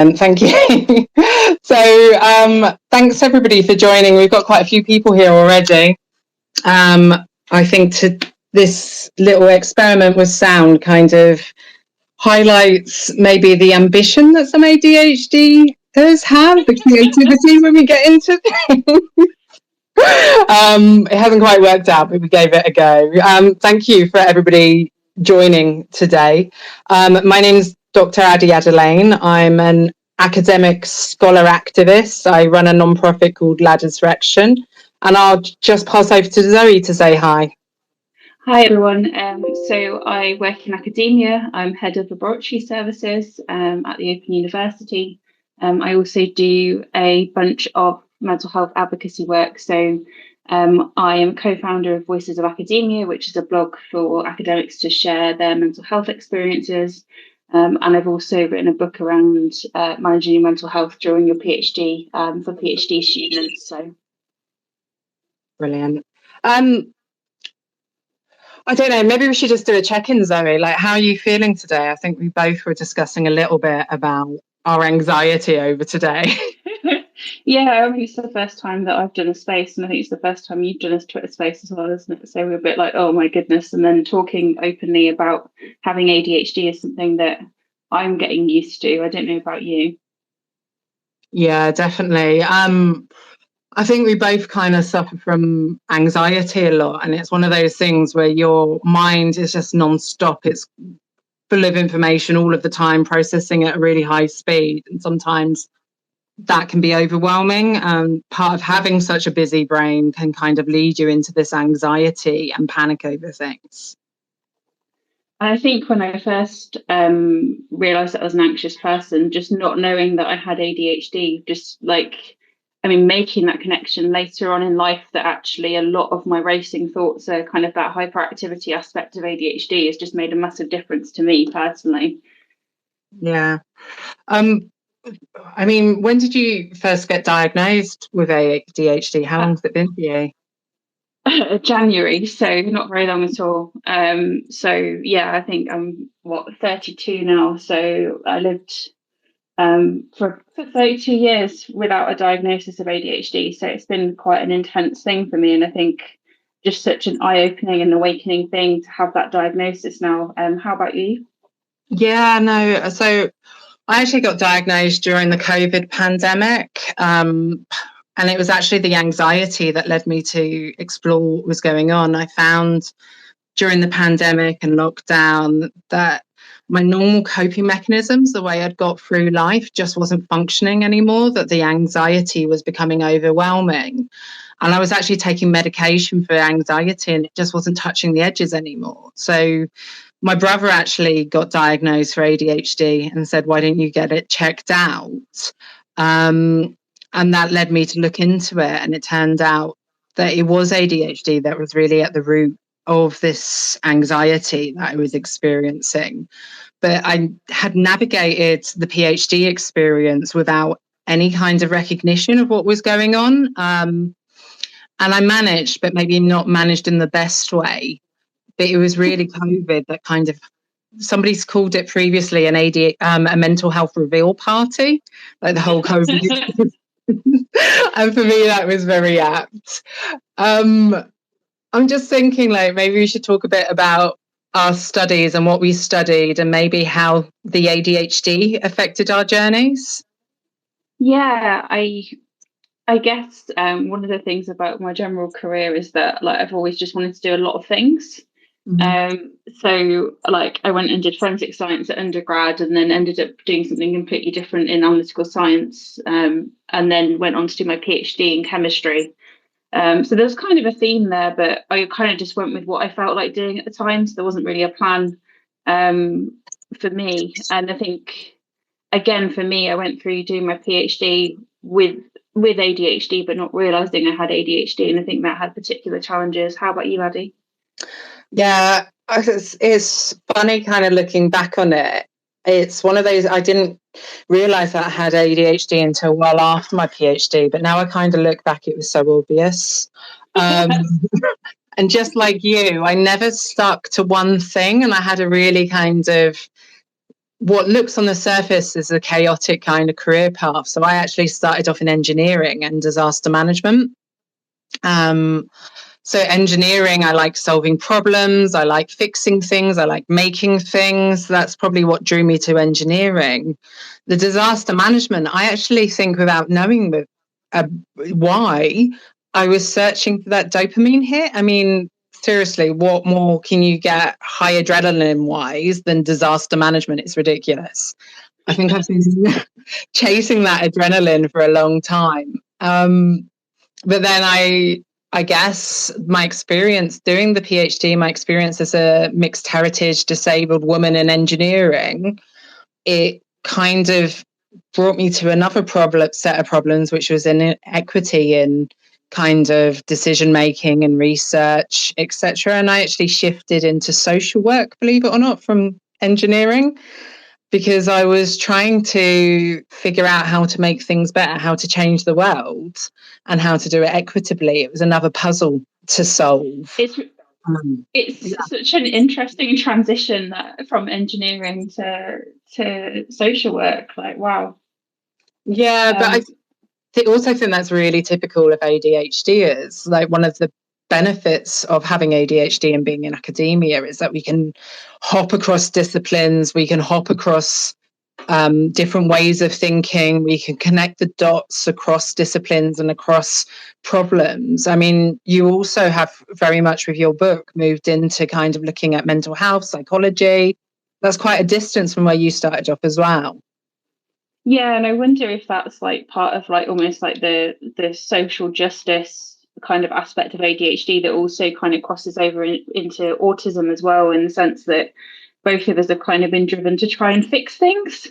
And thank you. Thanks everybody for joining. We've got quite a few people here already. I think this little experiment with sound kind of highlights maybe the ambition that some ADHDers have, the creativity when we get into things. It hasn't quite worked out, but we gave it a go. Thank you for everybody joining today. My name is Dr. Adi Adelaine. I'm an academic scholar activist. I run a non-profit called Laddersrection, and I'll just pass over to Zoe to say hi. Hi everyone. So I work in academia. I'm head of laboratory services at the Open University. I also do a bunch of mental health advocacy work. So I am co-founder of Voices of Academia, which is a blog for academics to share their mental health experiences. And I've also written a book around managing your mental health during your PhD for PhD students. So brilliant. I don't know, maybe we should just do a check-in, Zoe. Like, how are you feeling today? I think we both were discussing a little bit about our anxiety over today. Yeah, I mean, it's the first time that I've done a space, and I think it's the first time you've done a Twitter space as well, isn't it? So we're a bit like, oh my goodness. And then talking openly about having ADHD is something that I'm getting used to. I don't know about you. Yeah, definitely. I think we both kind of suffer from anxiety a lot, and it's one of those things where your mind is just non-stop. It's full of information all of the time, processing at a really high speed, and sometimes that can be overwhelming. Part of having such a busy brain can kind of lead you into this anxiety and panic over things. I think when I first realised that I was an anxious person, just not knowing that I had ADHD, making that connection later on in life that actually a lot of my racing thoughts are kind of that hyperactivity aspect of ADHD has just made a massive difference to me personally. Yeah. I mean, when did you first get diagnosed with ADHD? How long has it been for you? January, so not very long at all. So yeah, I think I'm 32 now. So I lived for 32 years without a diagnosis of ADHD. So it's been quite an intense thing for me, and I think just such an eye-opening and awakening thing to have that diagnosis now. How about you? Yeah, no. So I actually got diagnosed during the COVID pandemic. And it was actually the anxiety that led me to explore what was going on. I found during the pandemic and lockdown that my normal coping mechanisms, the way I'd got through life, just wasn't functioning anymore, that the anxiety was becoming overwhelming. And I was actually taking medication for anxiety and it just wasn't touching the edges anymore. So my brother actually got diagnosed for ADHD and said, why don't you get it checked out? And that led me to look into it. And it turned out that it was ADHD that was really at the root of this anxiety that I was experiencing. But I had navigated the PhD experience without any kind of recognition of what was going on. And I managed, but maybe not managed in the best way. But it was really COVID that kind of, somebody's called it previously a mental health reveal party, like the whole COVID. And for me, that was very apt. I'm just thinking, like, maybe we should talk a bit about our studies and what we studied and maybe how the ADHD affected our journeys. Yeah, I guess one of the things about my general career is that like I've always just wanted to do a lot of things. So like I went and did forensic science at undergrad and then ended up doing something completely different in analytical science, and then went on to do my PhD in chemistry. So there's kind of a theme there, but I kind of just went with what I felt like doing at the time. So there wasn't really a plan for me. And I think again for me, I went through doing my PhD with ADHD, but not realizing I had ADHD, and I think that had particular challenges. How about you, Addie? Yeah, it's funny kind of looking back on it. It's one of those, I didn't realize that I had ADHD until well after my PhD, but now I kind of look back, it was so obvious. And just like you, I never stuck to one thing, and I had a really kind of what looks on the surface is a chaotic kind of career path. So I actually started off in engineering and disaster management. So engineering, I like solving problems, I like fixing things, I like making things. That's probably what drew me to engineering. The disaster management, I actually think, without knowing why, I was searching for that dopamine hit. I mean, seriously, what more can you get high adrenaline wise than disaster management? It's ridiculous. I think I've been chasing that adrenaline for a long time. But then I guess my experience doing the PhD, my experience as a mixed heritage disabled woman in engineering, it kind of brought me to another set of problems, which was inequity in kind of decision making and research, etc. And I actually shifted into social work, believe it or not, from engineering, because I was trying to figure out how to make things better, how to change the world, and how to do it equitably. It was another puzzle to solve. It's such an interesting transition from engineering to social work. Like, wow. Yeah, but I also think that's really typical of ADHDers. Like, one of the benefits of having ADHD and being in academia is that we can hop across disciplines, we can hop across different ways of thinking, we can connect the dots across disciplines and across problems. I mean, you also have very much with your book moved into kind of looking at mental health, psychology. That's quite a distance from where you started off as well. Yeah, and I wonder if that's like part of like almost like the social justice kind of aspect of ADHD that also kind of crosses over into autism as well, in the sense that both of us have kind of been driven to try and fix things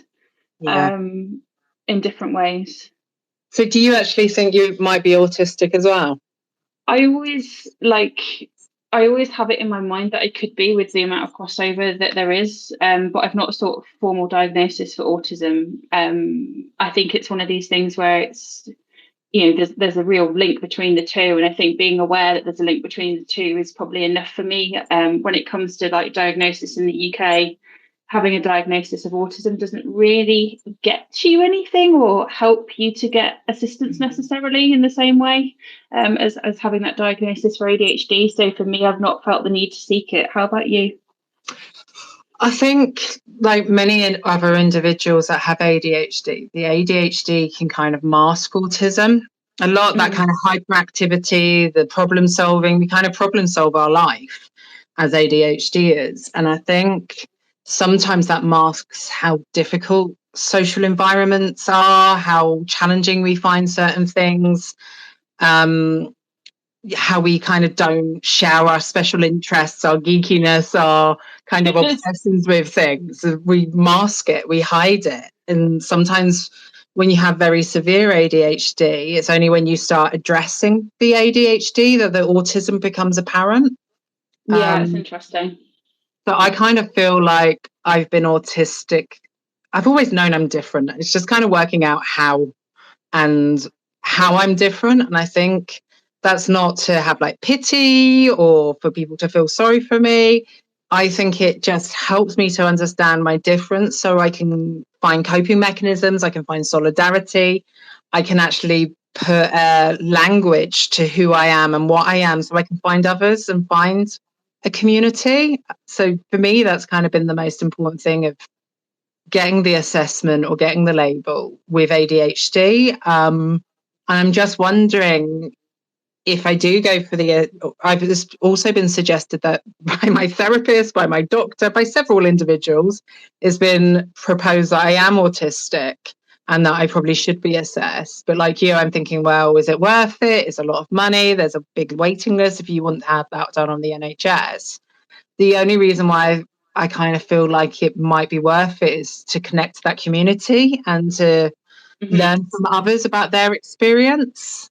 in different ways. So do you actually think you might be autistic as well? I always have it in my mind that I could be, with the amount of crossover that there is, but I've not sought formal diagnosis for autism. I think it's one of these things where it's, there's a real link between the two, and I think being aware that there's a link between the two is probably enough for me. When it comes to like diagnosis in the UK, having a diagnosis of autism doesn't really get you anything or help you to get assistance necessarily in the same way as having that diagnosis for ADHD. So for me, I've not felt the need to seek it. How about you? I think, like many other individuals that have ADHD, the ADHD can kind of mask autism. A lot, that kind of hyperactivity, the problem solving, we kind of problem solve our life as ADHDers. And I think sometimes that masks how difficult social environments are, how challenging we find certain things, how we kind of don't share our special interests, our geekiness, our kind of obsessions with things. We mask it, we hide it. And sometimes when you have very severe ADHD, it's only when you start addressing the ADHD that the autism becomes apparent. Yeah, it's interesting. So I kind of feel like I've been autistic. I've always known I'm different. It's just kind of working out how I'm different. And I think that's not to have like pity or for people to feel sorry for me. I think it just helps me to understand my difference so I can find coping mechanisms. I can find solidarity. I can actually put language to who I am and what I am so I can find others and find a community. So for me, that's kind of been the most important thing of getting the assessment or getting the label with ADHD. And I'm just wondering if I do go for I've also been suggested that by my therapist, by my doctor, by several individuals, it's been proposed that I am autistic and that I probably should be assessed. But like you, I'm thinking, well, is it worth it? It's a lot of money. There's a big waiting list if you want to have that done on the NHS. The only reason why I kind of feel like it might be worth it is to connect to that community and to learn from others about their experience.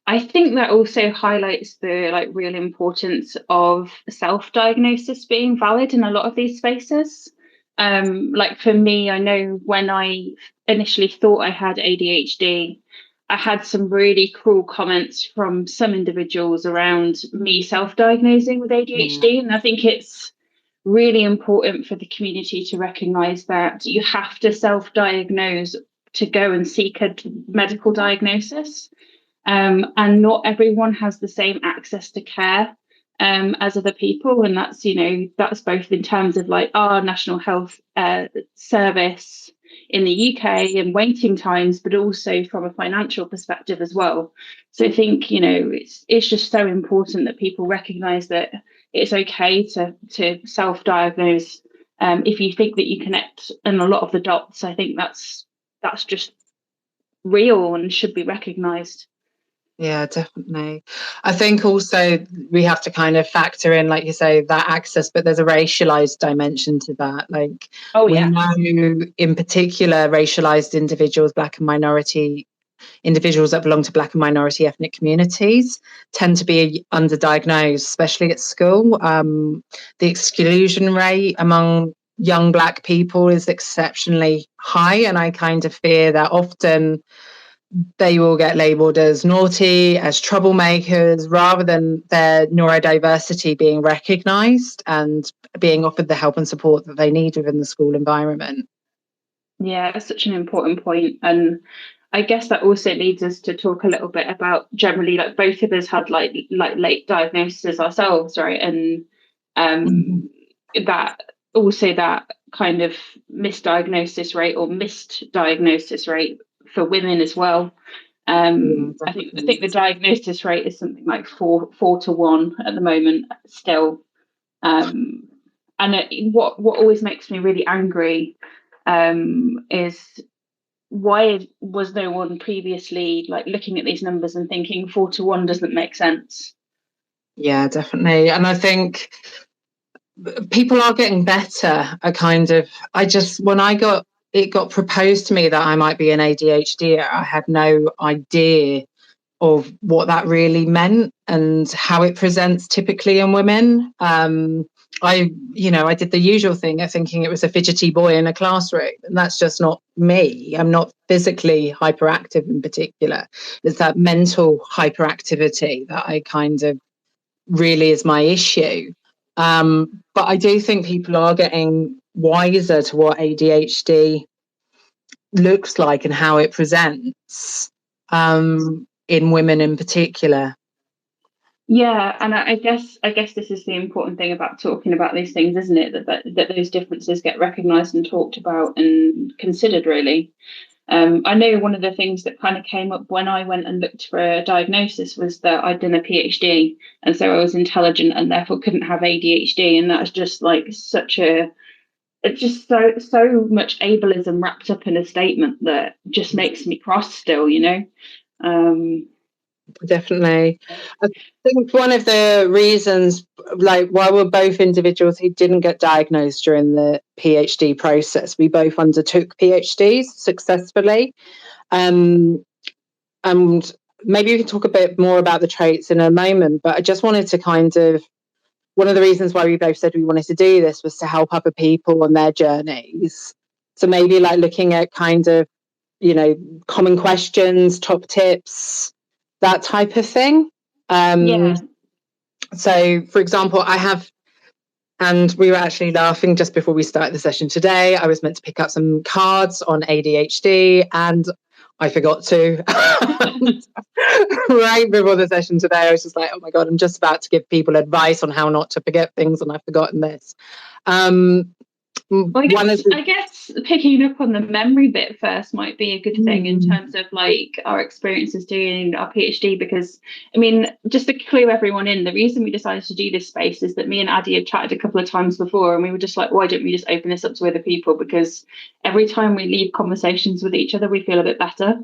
I think that also highlights the like real importance of self-diagnosis being valid in a lot of these spaces. Like for me, I know when I initially thought I had ADHD, I had some really cruel comments from some individuals around me self-diagnosing with ADHD. And I think it's really important for the community to recognise that you have to self-diagnose to go and seek a medical diagnosis. And not everyone has the same access to care as other people. And that's, that's both in terms of like our National Health Service in the UK and waiting times, but also from a financial perspective as well. So I think, it's just so important that people recognise that it's okay to self-diagnose if you think that you connect in a lot of the dots. I think that's just real and should be recognised. Yeah, definitely. I think also we have to kind of factor in, like you say, that access, but there's a racialized dimension to that. Like, we know in particular racialized individuals, Black and minority individuals that belong to Black and minority ethnic communities tend to be underdiagnosed, especially at school. The exclusion rate among young Black people is exceptionally high, and I kind of fear that often they will get labelled as naughty, as troublemakers, rather than their neurodiversity being recognised and being offered the help and support that they need within the school environment. Yeah, that's such an important point. And I guess that also leads us to talk a little bit about generally, like both of us had like late diagnoses ourselves, right? And that also that kind of misdiagnosis rate or missed diagnosis rate for women as well. I think the diagnosis rate is something like 4 to 1 at the moment still. And what always makes me really angry is why was no one previously like looking at these numbers and thinking 4 to 1 doesn't make sense? Yeah, definitely. And I think people are getting better at kind of, when it got proposed to me that I might be an ADHD, I had no idea of what that really meant and how it presents typically in women. I did the usual thing of thinking it was a fidgety boy in a classroom, and that's just not me. I'm not physically hyperactive in particular. It's that mental hyperactivity that I kind of really is my issue. But I do think people are getting wiser to what ADHD looks like and how it presents in women in particular. Yeah, and I guess this is the important thing about talking about these things, isn't it? That those differences get recognised and talked about and considered, really. I know one of the things that kind of came up when I went and looked for a diagnosis was that I'd done a PhD, and so I was intelligent and therefore couldn't have ADHD, and that's just like it's just so much ableism wrapped up in a statement that just makes me cross still, Definitely. I think one of the reasons, like, while we're both individuals who didn't get diagnosed during the PhD process, we both undertook PhDs successfully. And maybe we can talk a bit more about the traits in a moment, but I just wanted to kind of, one of the reasons why we both said we wanted to do this was to help other people on their journeys. So maybe like looking at kind of, common questions, top tips, that type of thing. So, for example, and we were actually laughing just before we started the session today. I was meant to pick up some cards on ADHD and I forgot to. Right before the session today, I was just like, oh my God, I'm just about to give people advice on how not to forget things, and I've forgotten this. I guess picking up on the memory bit first might be a good thing in terms of like our experiences doing our PhD, because I mean, just to clue everyone in, the reason we decided to do this space is that me and Addie had chatted a couple of times before, and we were just like, why don't we just open this up to other people? Because every time we leave conversations with each other, we feel a bit better.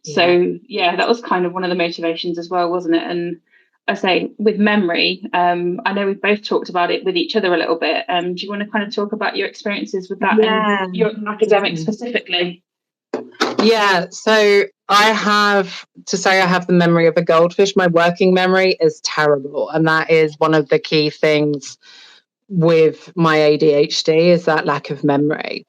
So yeah, that was kind of one of the motivations as well, wasn't it? And I say with memory, I know we've both talked about it with each other a little bit. Do you want to kind of talk about your experiences with that and your academic specifically? Yeah, so I have the memory of a goldfish. My working memory is terrible, and that is one of the key things with my ADHD, is that lack of memory.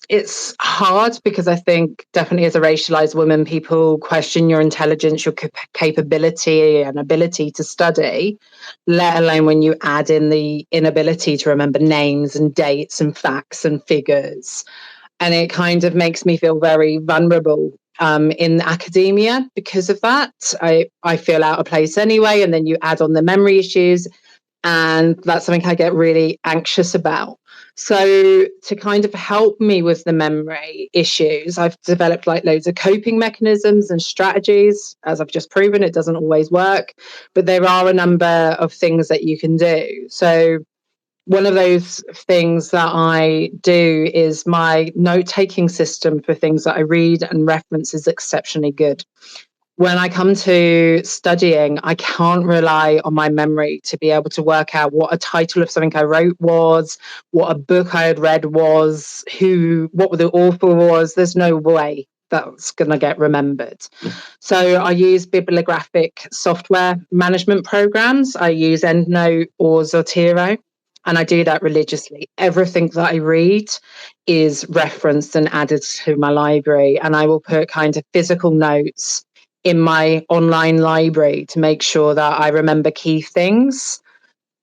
It's hard because I think definitely as a racialized woman, people question your intelligence, your capability and ability to study. let alone when you add in the inability to remember names and dates and facts and figures. And it kind of makes me feel very vulnerable in academia because of that. I feel out of place anyway. And then you add on the memory issues, and that's something I get really anxious about. So to kind of help me with the memory issues, I've developed like loads of coping mechanisms and strategies. As I've just proven, it doesn't always work, but there are a number of things that you can do. So one of those things that I do is my note-taking system for things that I read and reference is exceptionally good. When I come to studying, I can't rely on my memory to be able to work out what a title of something I wrote was, what a book I had read was, what the author was. There's no way that's going to get remembered. So I use bibliographic software management programs. I use EndNote or Zotero, and I do that religiously. Everything that I read is referenced and added to my library, and I will put kind of physical notes in my online library to make sure that I remember key things.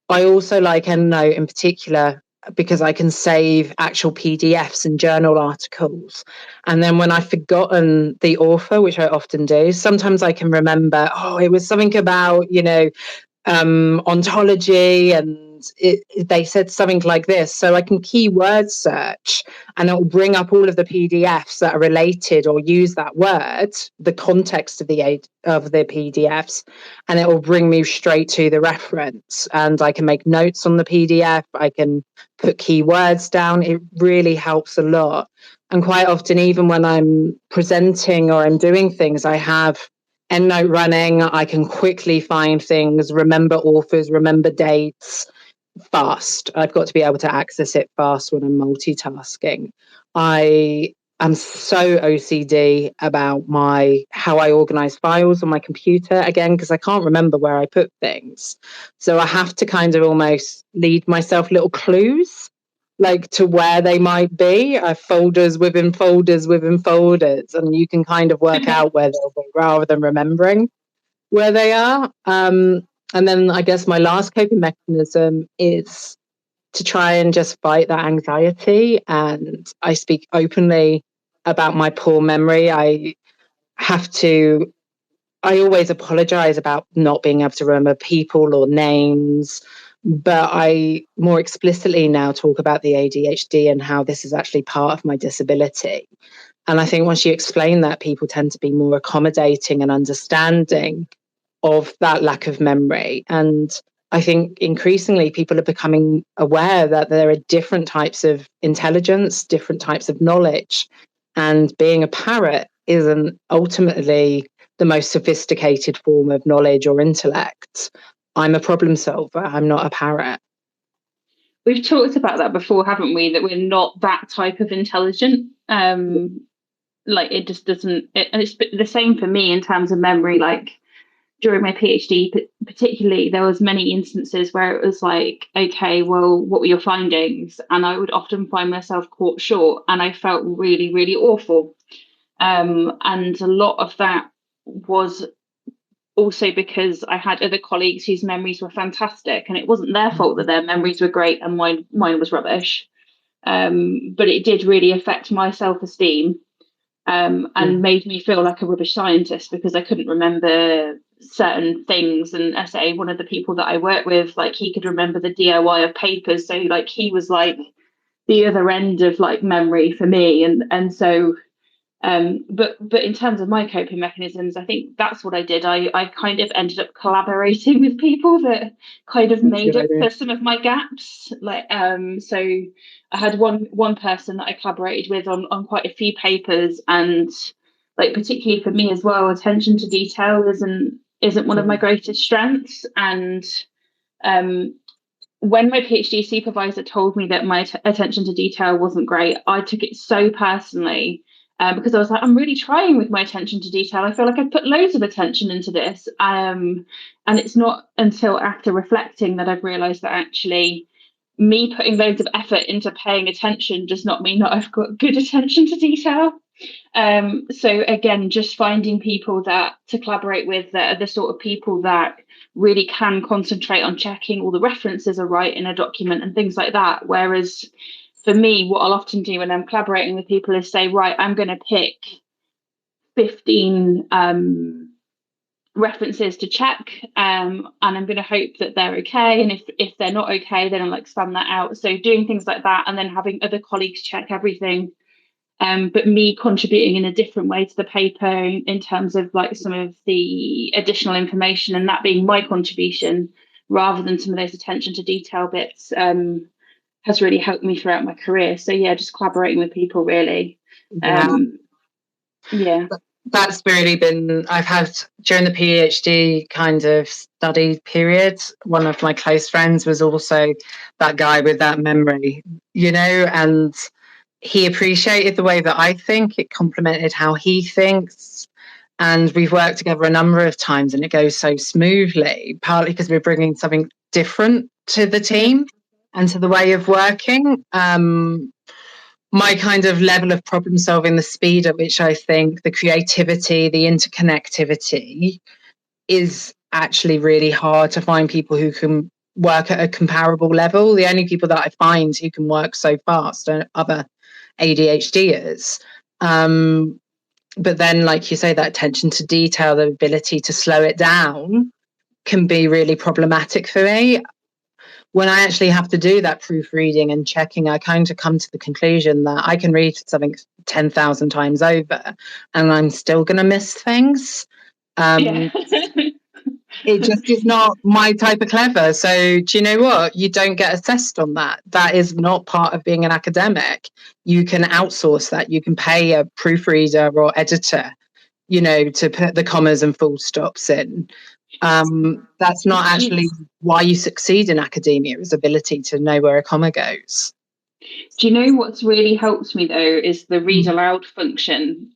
I also like EndNote in particular because I can save actual PDFs and journal articles. And then when I've forgotten the author, which I often do, sometimes I can remember, it was something about, ontology, and they said something like this. So I can keyword search and it will bring up all of the PDFs that are related or use that word, the context of the PDFs, and it will bring me straight to the reference. And I can make notes on the PDF. I can put keywords down. It really helps a lot. And quite often, even when I'm presenting or I'm doing things, I have EndNote running. I can quickly find things, remember authors, remember dates fast. I've got to be able to access it fast when I'm multitasking. I am so OCD about how I organize files on my computer, again, because I can't remember where I put things. So I have to kind of almost lead myself little clues, like to where they might be. I have folders within folders within folders, and you can kind of work out where they'll be rather than remembering where they are. And then I guess my last coping mechanism is to try and just fight that anxiety. And I speak openly about my poor memory. I always apologize about not being able to remember people or names, but I more explicitly now talk about the ADHD and how this is actually part of my disability. And I think once you explain that, people tend to be more accommodating and understanding of that lack of memory. And I think increasingly people are becoming aware that there are different types of intelligence, different types of knowledge. And being a parrot isn't ultimately the most sophisticated form of knowledge or intellect. I'm a problem solver. I'm not a parrot. We've talked about that before, haven't we? That we're not that type of intelligent. Like it just doesn't. And it's the same for me in terms of memory. Like during my PhD, particularly, there was many instances where it was like, okay, well, what were your findings? And I would often find myself caught short, and I felt really, really awful. And a lot of that was also because I had other colleagues whose memories were fantastic, and it wasn't their fault that their memories were great and mine was rubbish. But it did really affect my self-esteem, and made me feel like a rubbish scientist because I couldn't remember certain things. And I say one of the people that I work with, like he could remember the DOI of papers, so like he was like the other end of like memory for me, and so but in terms of my coping mechanisms, I think that's what I did. I kind of ended up collaborating with people that kind of made up for some of my gaps. Like so I had one person that I collaborated with on quite a few papers, and like particularly for me as well, attention to detail isn't one of my greatest strengths. And when my PhD supervisor told me that my attention to detail wasn't great, I took it so personally. Because I was like, I'm really trying with my attention to detail. I feel like I've put loads of attention into this. And it's not until after reflecting that I've realised that actually me putting loads of effort into paying attention does not mean that I've got good attention to detail. So again, just finding people that to collaborate with that are the sort of people that really can concentrate on checking all the references are right in a document and things like that. Whereas for me, what I'll often do when I'm collaborating with people is say, right, I'm going to pick 15 references to check, and I'm going to hope that they're okay. And if they're not okay, then I'll like span that out. So doing things like that, and then having other colleagues check everything. But me contributing in a different way to the paper in terms of like some of the additional information, and that being my contribution rather than some of those attention to detail bits, has really helped me throughout my career. So yeah, just collaborating with people really. Yeah. That's really been, I've had during the PhD kind of study period, one of my close friends was also that guy with that memory, and he appreciated the way that I think. It complemented how he thinks. And we've worked together a number of times and it goes so smoothly, partly because we're bringing something different to the team and to the way of working. My kind of level of problem solving, the speed at which I think, the creativity, the interconnectivity is actually really hard to find people who can work at a comparable level. The only people that I find who can work so fast are other ADHDers. But then, like you say, that attention to detail, the ability to slow it down can be really problematic for me. When I actually have to do that proofreading and checking, I kind of come to the conclusion that I can read something 10,000 times over and I'm still going to miss things. It just is not my type of clever. So do you know what? You don't get assessed on that. That is not part of being an academic. You can outsource that. You can pay a proofreader or editor, to put the commas and full stops in. That's not actually why you succeed in academia, is ability to know where a comma goes. Do you know what's really helped me though is the read aloud function,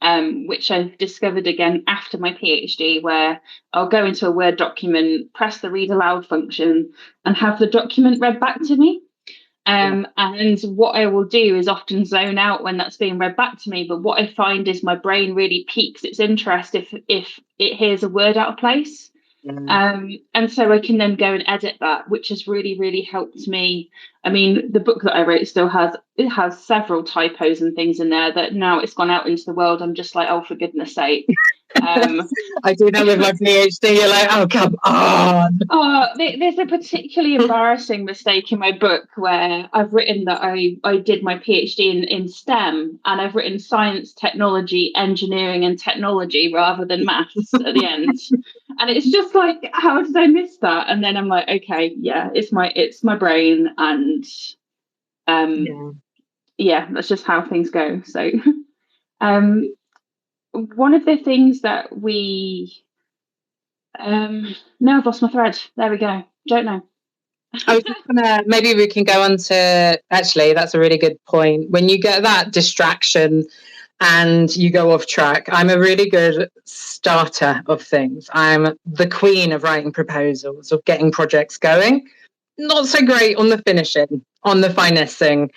which I've discovered again after my PhD, where I'll go into a Word document, press the read aloud function and have the document read back to me. And what I will do is often zone out when that's being read back to me. But what I find is my brain really piques its interest if it hears a word out of place. And so I can then go and edit that, which has really, really helped me. I mean, the book that I wrote still has several typos and things in there that now it's gone out into the world, I'm just like, oh, for goodness sake. I do that with my PhD. You're like, oh, come on. There's a particularly embarrassing mistake in my book where I've written that I did my PhD in STEM, and I've written science, technology, engineering, and technology rather than maths at the end. And it's just like, how did I miss that? And then I'm like, okay, yeah, it's my brain, and that's just how things go. So one of the things that we now I've lost my thread. There we go. Don't know. I was just gonna, maybe we can go on to, actually, that's a really good point. When you get that distraction and you go off track, I'm a really good starter of things. I'm the queen of writing proposals, of getting projects going. Not so great on the finishing, on the finessing,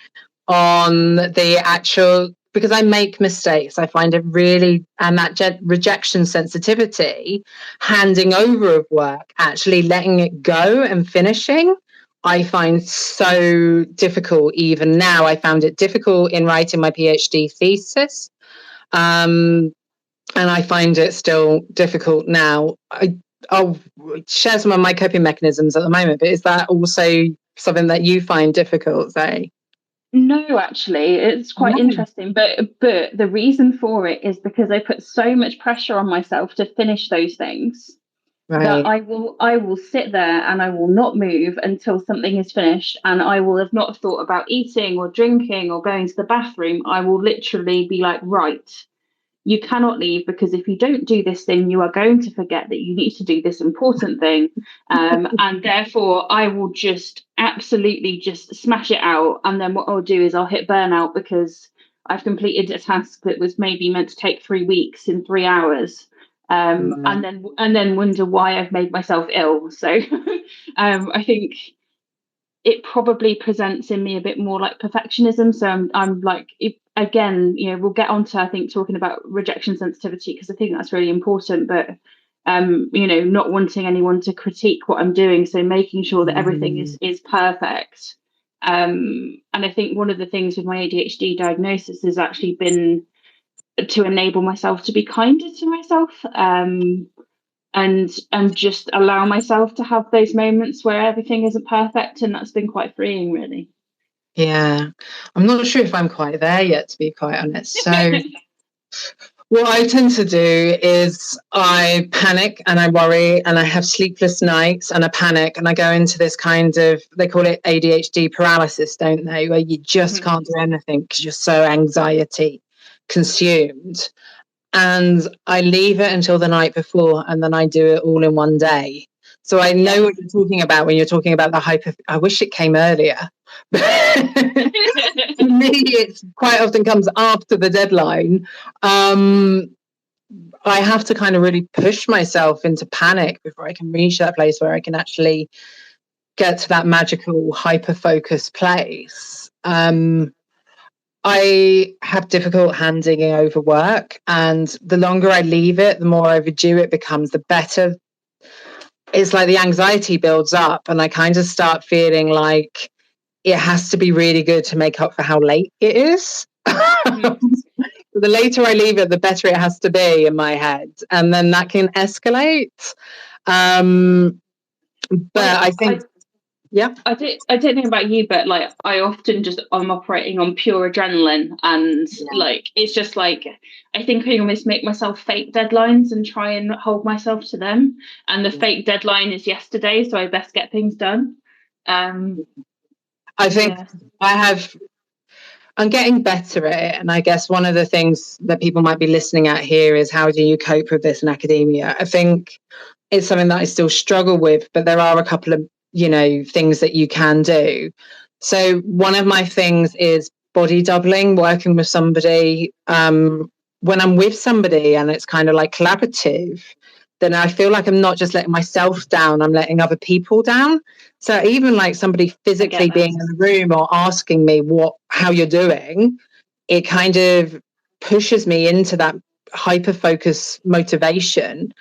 on the actual, because I make mistakes. I find it really, and that rejection sensitivity, handing over of work, actually letting it go and finishing, I find so difficult. Even now, I found it difficult in writing my PhD thesis. And I find it still difficult now. I'll share some of my coping mechanisms at the moment, but is that also something that you find difficult, Zoe? No, actually, it's quite interesting. But the reason for it is because I put so much pressure on myself to finish those things that I will sit there and I will not move until something is finished, and I will have not thought about eating or drinking or going to the bathroom. I will literally be like, right, you cannot leave, because if you don't do this thing, you are going to forget that you need to do this important thing. And therefore, I will just absolutely just smash it out. And then what I'll do is I'll hit burnout because I've completed a task that was maybe meant to take 3 weeks in 3 hours. And then wonder why I've made myself ill. So I think it probably presents in me a bit more like perfectionism. So I'm like, again, we'll get on to, I think, talking about rejection sensitivity, because I think that's really important. But not wanting anyone to critique what I'm doing, so making sure that everything is perfect. And I think one of the things with my ADHD diagnosis has actually been to enable myself to be kinder to myself, and just allow myself to have those moments where everything isn't perfect, and that's been quite freeing, really. Yeah, I'm not sure if I'm quite there yet, to be quite honest. So what I tend to do is I panic and I worry and I have sleepless nights and I panic and I go into this kind of, they call it ADHD paralysis, don't they? Where you just can't do anything because you're so anxiety consumed. And I leave it until the night before and then I do it all in one day. So I know what you're talking about when you're talking about the hyper. I wish it came earlier. For me, it quite often comes after the deadline. I have to kind of really push myself into panic before I can reach that place where I can actually get to that magical hyper-focused place. I have difficult handing over work, and the longer I leave it, the more overdue it becomes, the better. It's like the anxiety builds up, and I kind of start feeling like it has to be really good to make up for how late it is. The later I leave it, the better it has to be in my head, and then that can escalate. But I think, yeah, I don't know about you, but like I often I'm operating on pure adrenaline, and like it's just like I think I almost make myself fake deadlines and try and hold myself to them. And the fake deadline is yesterday, so I best get things done. I think I'm getting better at it, and I guess one of the things that people might be listening at here is how do you cope with this in academia? I think it's something that I still struggle with, but there are a couple of things that you can do. So one of my things is body doubling, working with somebody. When I'm with somebody and it's kind of like collaborative, then I feel like I'm not just letting myself down, I'm letting other people down. So even like somebody physically being in the room or asking me how you're doing, it kind of pushes me into that hyper focus motivation.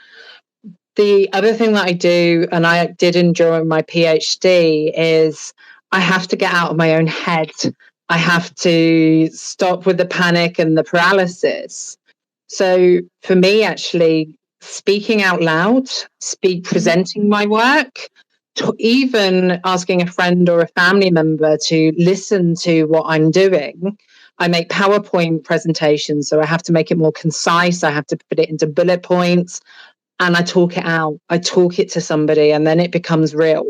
The other thing that I do, and I did during my PhD, is I have to get out of my own head. I have to stop with the panic and the paralysis. So for me, actually, speaking out loud, presenting my work, even asking a friend or a family member to listen to what I'm doing. I make PowerPoint presentations, so I have to make it more concise. I have to put it into bullet points. And I talk it out. I talk it to somebody, and then it becomes real.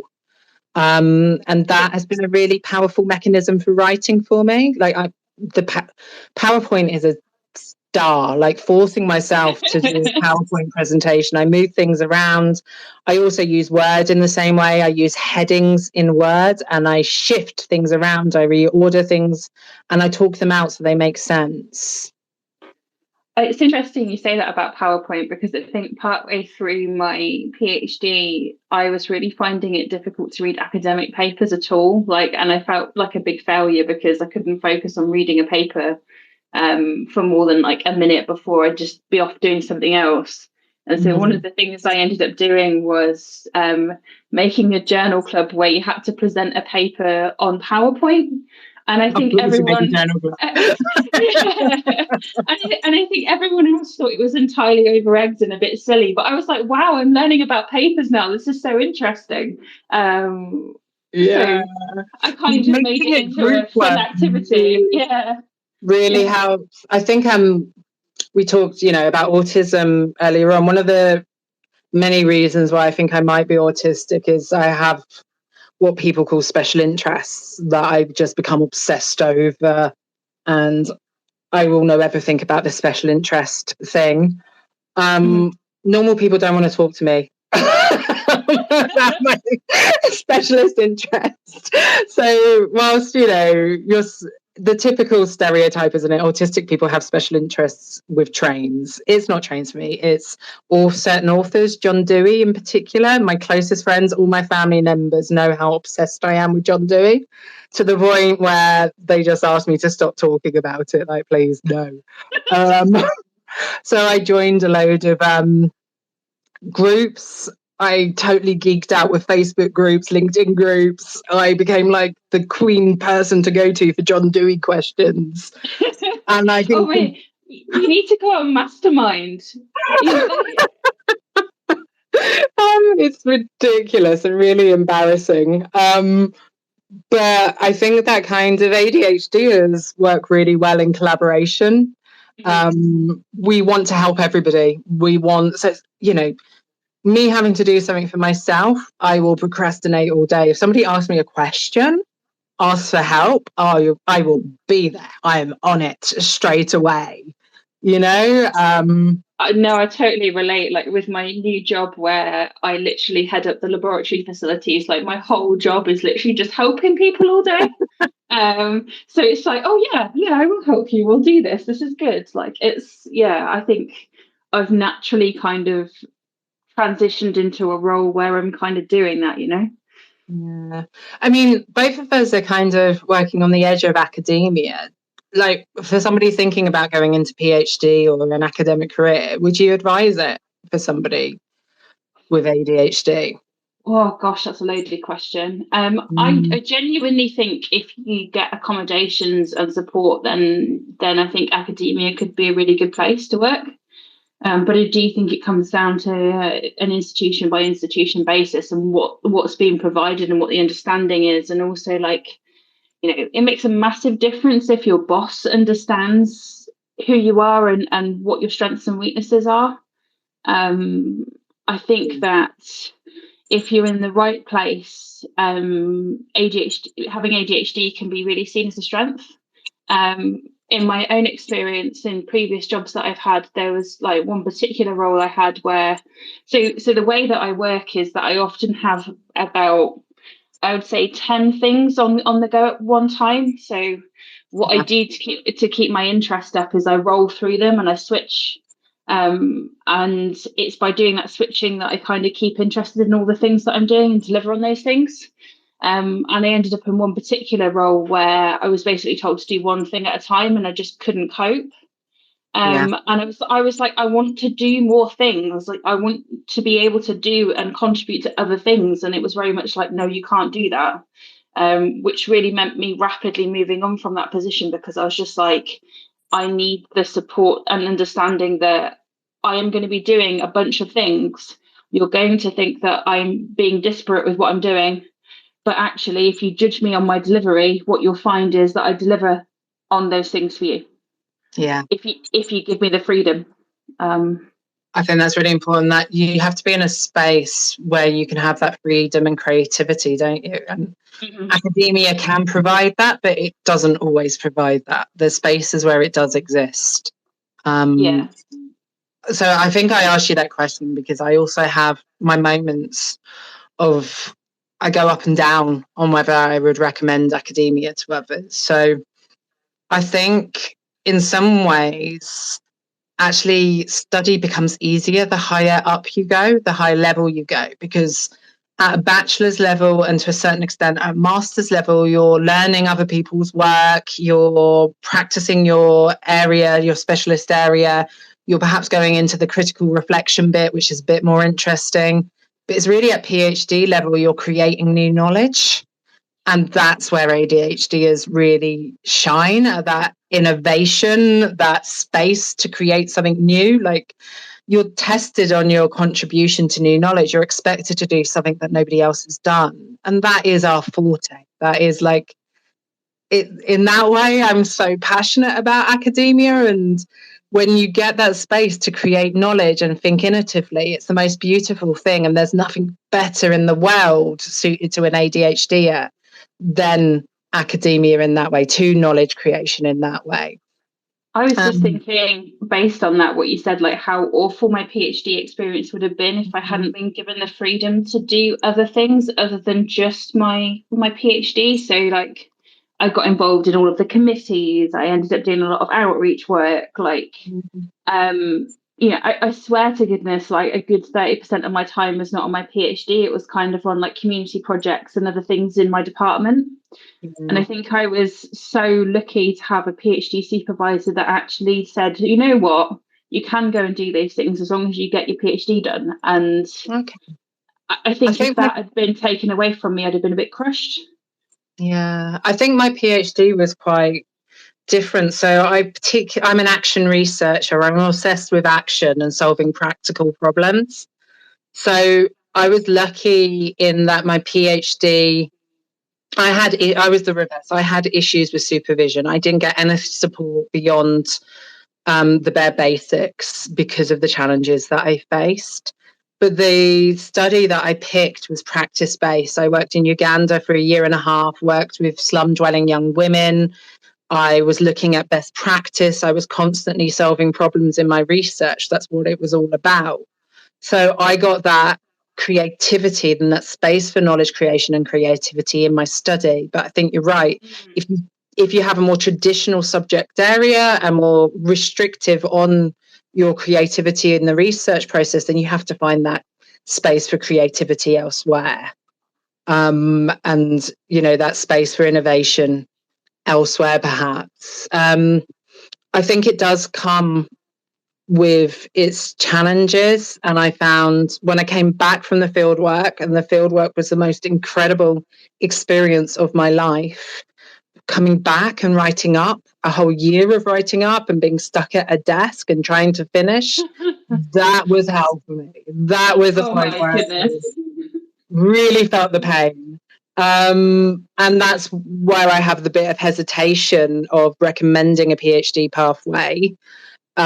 And that has been a really powerful mechanism for writing for me. Like PowerPoint is a star. Like forcing myself to do a PowerPoint presentation. I move things around. I also use Word in the same way. I use headings in Word, and I shift things around. I reorder things, and I talk them out so they make sense. It's interesting you say that about PowerPoint, because I think partway through my PhD, I was really finding it difficult to read academic papers at all. And I felt like a big failure because I couldn't focus on reading a paper for more than like a minute before I'd just be off doing something else. And so one of the things I ended up doing was making a journal club where you had to present a paper on PowerPoint. And I think everyone, and I think everyone else thought it was entirely over-egged and a bit silly. But I was like, wow, I'm learning about papers now. This is so interesting. So I kind of made it into a fun activity. Really helps. I think we talked, about autism earlier on. One of the many reasons why I think I might be autistic is I have what people call special interests that I've just become obsessed over, and I will know everything about the special interest thing. Normal people don't want to talk to me about my specialist interest. So whilst, the typical stereotype, isn't it? Autistic people have special interests with trains. It's not trains for me. It's all certain authors, John Dewey in particular. My closest friends, all my family members know how obsessed I am with John Dewey, to the point where they just asked me to stop talking about it. Like, please, no. So I joined a load of Groups. I totally geeked out with Facebook groups, LinkedIn groups. I became like the queen person to go to for John Dewey questions. And I think, oh wait, you need to go on Mastermind. it's ridiculous and really embarrassing. But I think that kind of ADHDers work really well in collaboration. We want to help everybody. We want, so, you know, me having to do something for myself, I will procrastinate all day. If somebody asks me a question, ask for help, I will be there. I am on it straight away. You know, no, I totally relate. Like with my new job where I literally head up the laboratory facilities, like my whole job is literally just helping people all day. So it's like, oh yeah, I will help you. We'll do this. This is good. Like it's, yeah, I think I've naturally kind of transitioned into a role where I'm kind of doing that, you know? Yeah. I mean, both of us are kind of working on the edge of academia. Like for somebody thinking about going into PhD or an academic career, would you advise it for somebody with ADHD? Oh gosh, that's a loaded question. I genuinely think if you get accommodations and support, then I think academia could be a really good place to work. But I do think it comes down to an institution by institution basis and what's being provided and what the understanding is, and also like, you know, it makes a massive difference if your boss understands who you are and what your strengths and weaknesses are. I think that if you're in the right place, ADHD, having ADHD can be really seen as a strength. In my own experience in previous jobs that I've had, there was like one particular role I had where, so the way that I work is that I often have about, I would say 10 things on the go at one time. So what I do to keep my interest up is I roll through them and I switch. And it's by doing that switching that I kind of keep interested in all the things that I'm doing and deliver on those things. And I ended up in one particular role where I was basically told to do one thing at a time and I just couldn't cope. And I was like, I want to do more things. Like I want to be able to do and contribute to other things. And it was very much like, no, you can't do that. Which really meant me rapidly moving on from that position because I was just like, I need the support and understanding that I am going to be doing a bunch of things. You're going to think that I'm being disparate with what I'm doing. But actually, if you judge me on my delivery, what you'll find is that I deliver on those things for you. Yeah. If you give me the freedom. I think that's really important, that you have to be in a space where you can have that freedom and creativity, don't you? And academia can provide that, but it doesn't always provide that. There's spaces where it does exist. Yeah. So I think I asked you that question because I also have my moments of, I go up and down on whether I would recommend academia to others. So I think in some ways, actually study becomes easier the higher up you go, the higher level you go, because at a bachelor's level and to a certain extent at a master's level, you're learning other people's work, you're practicing your area, your specialist area, you're perhaps going into the critical reflection bit, which is a bit more interesting. But it's really at PhD level, you're creating new knowledge. And that's where ADHDers really shine, at that innovation, that space to create something new. Like you're tested on your contribution to new knowledge. You're expected to do something that nobody else has done. And that is our forte. That is like, it, in that way, I'm so passionate about academia. And when you get that space to create knowledge and think innovatively, it's the most beautiful thing. And there's nothing better in the world suited to an ADHD than academia in that way, to knowledge creation in that way. I was just thinking, based on that, what you said, like how awful my PhD experience would have been if I hadn't been given the freedom to do other things other than just my PhD. So like I got involved in all of the committees. I ended up doing a lot of outreach work. Like, I swear to goodness, like a good 30% of my time was not on my PhD. It was kind of on like community projects and other things in my department. And I think I was so lucky to have a PhD supervisor that actually said, you know what, you can go and do those things as long as you get your PhD done. And Okay. I think if that had been taken away from me, I'd have been a bit crushed. Yeah, I think my PhD was quite different. So I'm an action researcher. I'm obsessed with action and solving practical problems. So I was lucky in that my PhD, I was the reverse. I had issues with supervision. I didn't get any support beyond the bare basics because of the challenges that I faced. But the study that I picked was practice based. I worked in Uganda for a year and a half, worked with slum dwelling young women. I was looking at best practice. I was constantly solving problems in my research. That's what it was all about. So I got that creativity and that space for knowledge creation and creativity in my study. But I think you're right. If you have a more traditional subject area and more restrictive on your creativity in the research process, then you have to find that space for creativity elsewhere. And, that space for innovation elsewhere, perhaps. I think it does come with its challenges. And I found when I came back from the fieldwork, and the fieldwork was the most incredible experience of my life, coming back and writing up a whole year of writing up and being stuck at a desk and trying to finish, that was hell for me. That was a point where I really felt the pain. And that's where I have the bit of hesitation of recommending a PhD pathway for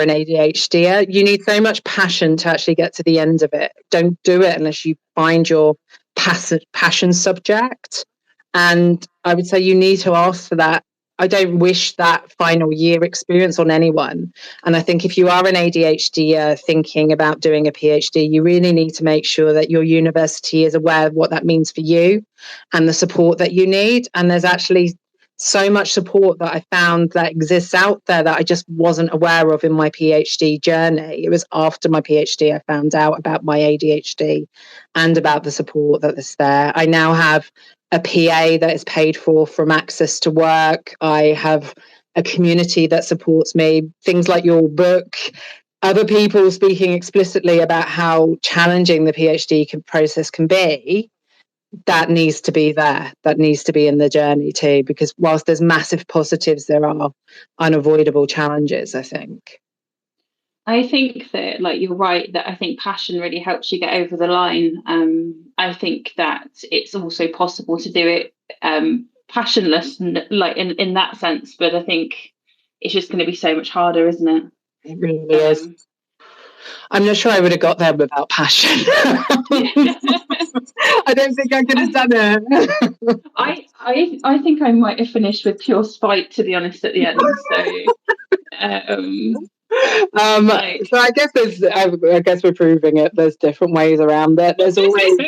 an ADHD. You need so much passion to actually get to the end of it. Don't do it unless you find your passion subject. And I would say you need to ask for that. I don't wish that final year experience on anyone. And I think if you are an ADHD thinking about doing a PhD, you really need to make sure that your university is aware of what that means for you and the support that you need. And there's actually so much support that I found that exists out there that I just wasn't aware of in my PhD journey. It was after my PhD I found out about my ADHD and about the support that is there. I now have a PA that is paid for from Access to Work. I have a community that supports me. Things like your book, other people speaking explicitly about how challenging the PhD process can be. That needs to be there. That needs to be in the journey too, because whilst there's massive positives, there are unavoidable challenges, I think. I think that, like, you're right, that I think passion really helps you get over the line. I think that it's also possible to do it passionless, like in that sense, but I think it's just going to be so much harder, isn't it? It really is. I'm not sure I would have got there without passion. I don't think I could have done it. I think I might have finished with pure spite, to be honest, at the end. So I guess we're proving it. There's different ways around it. There's always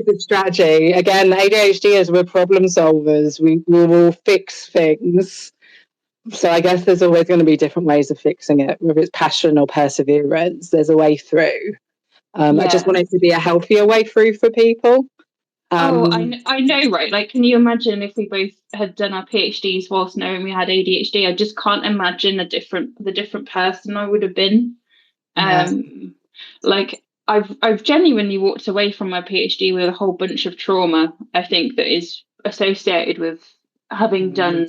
a strategy. Again, ADHDers, we're problem solvers. We will fix things. So I guess there's always going to be different ways of fixing it, whether it's passion or perseverance. There's a way through. I just want it to be a healthier way through for people. I know, right? Like, can you imagine if we both had done our PhDs whilst knowing we had ADHD? I just can't imagine the different person I would have been. Yes. Like, I've genuinely walked away from my PhD with a whole bunch of trauma, I think, that is associated with having done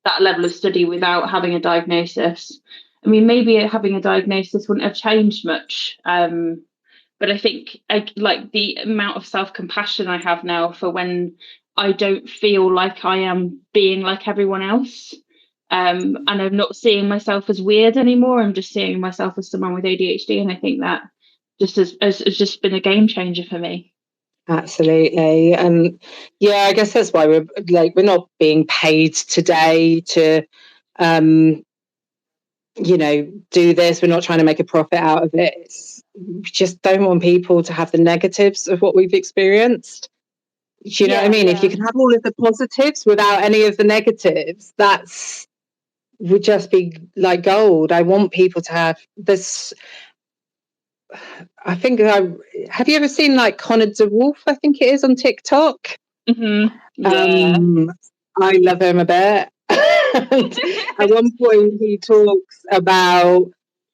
that level of study without having a diagnosis. I mean, maybe having a diagnosis wouldn't have changed much. But I think like the amount of self-compassion I have now for when I don't feel like I am being like everyone else. And I'm not seeing myself as weird anymore. I'm just seeing myself as someone with ADHD. And I think that just has just been a game changer for me. Absolutely. And yeah, I guess that's why we're not being paid today to do this. We're not trying to make a profit out of it. We just don't want people to have the negatives of what we've experienced. Do you know what I mean? Yeah. If you can have all of the positives without any of the negatives, that's would just be like gold. I want people to have this. I think have you ever seen like Connor DeWolf? I think it is on TikTok. Mm-hmm. Yeah. I love him a bit. And at one point, he talks about,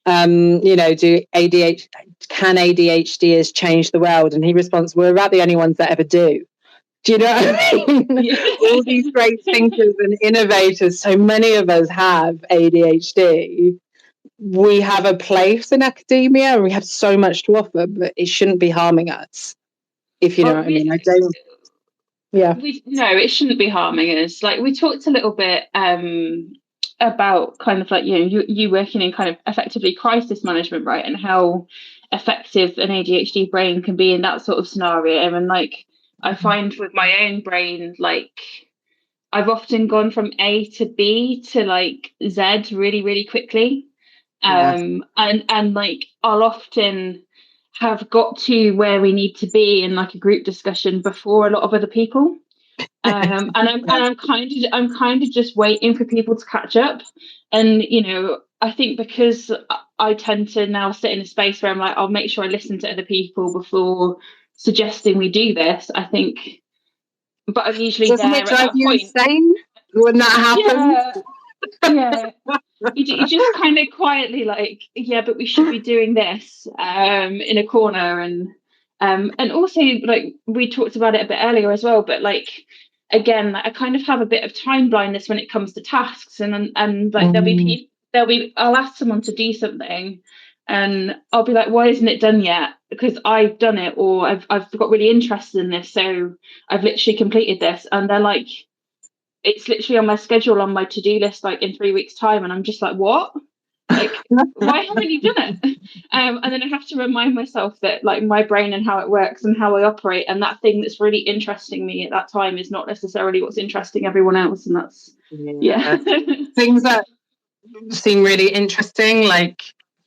can ADHDers change the world? And he responds, we're about the only ones that ever do. Do you know what I mean? All these great thinkers and innovators, so many of us have ADHD. We have a place in academia and we have so much to offer, but it shouldn't be harming us, if you know what I mean. No, it shouldn't be harming us. Like, we talked a little bit about kind of like, you working in kind of effectively crisis management, right? And how effective an ADHD brain can be in that sort of scenario. And like, I find with my own brain, like, I've often gone from A to B to like Z really, really quickly. And like, I'll often have got to where we need to be in like a group discussion before a lot of other people. And I'm kind of just waiting for people to catch up. And I think because I tend to now sit in a space where I'm like, I'll make sure I listen to other people before suggesting we do this. I think, but I'm usually doesn't there it drive at that you point. insane when that happens? Yeah. You just kind of quietly like, yeah, but we should be doing this in a corner. And also, like, we talked about it a bit earlier as well, but like, again, I kind of have a bit of time blindness when it comes to tasks, and like, I'll ask someone to do something and I'll be like, why isn't it done yet? Because I've done it, or I've got really interested in this, so I've literally completed this. And they're like, it's literally on my schedule, on my to-do list, like in 3 weeks' time. And I'm just like, what? Like, why haven't you done it? And then I have to remind myself that like my brain and how it works and how I operate, and that thing that's really interesting me at that time is not necessarily what's interesting everyone else. And that's things that seem really interesting, like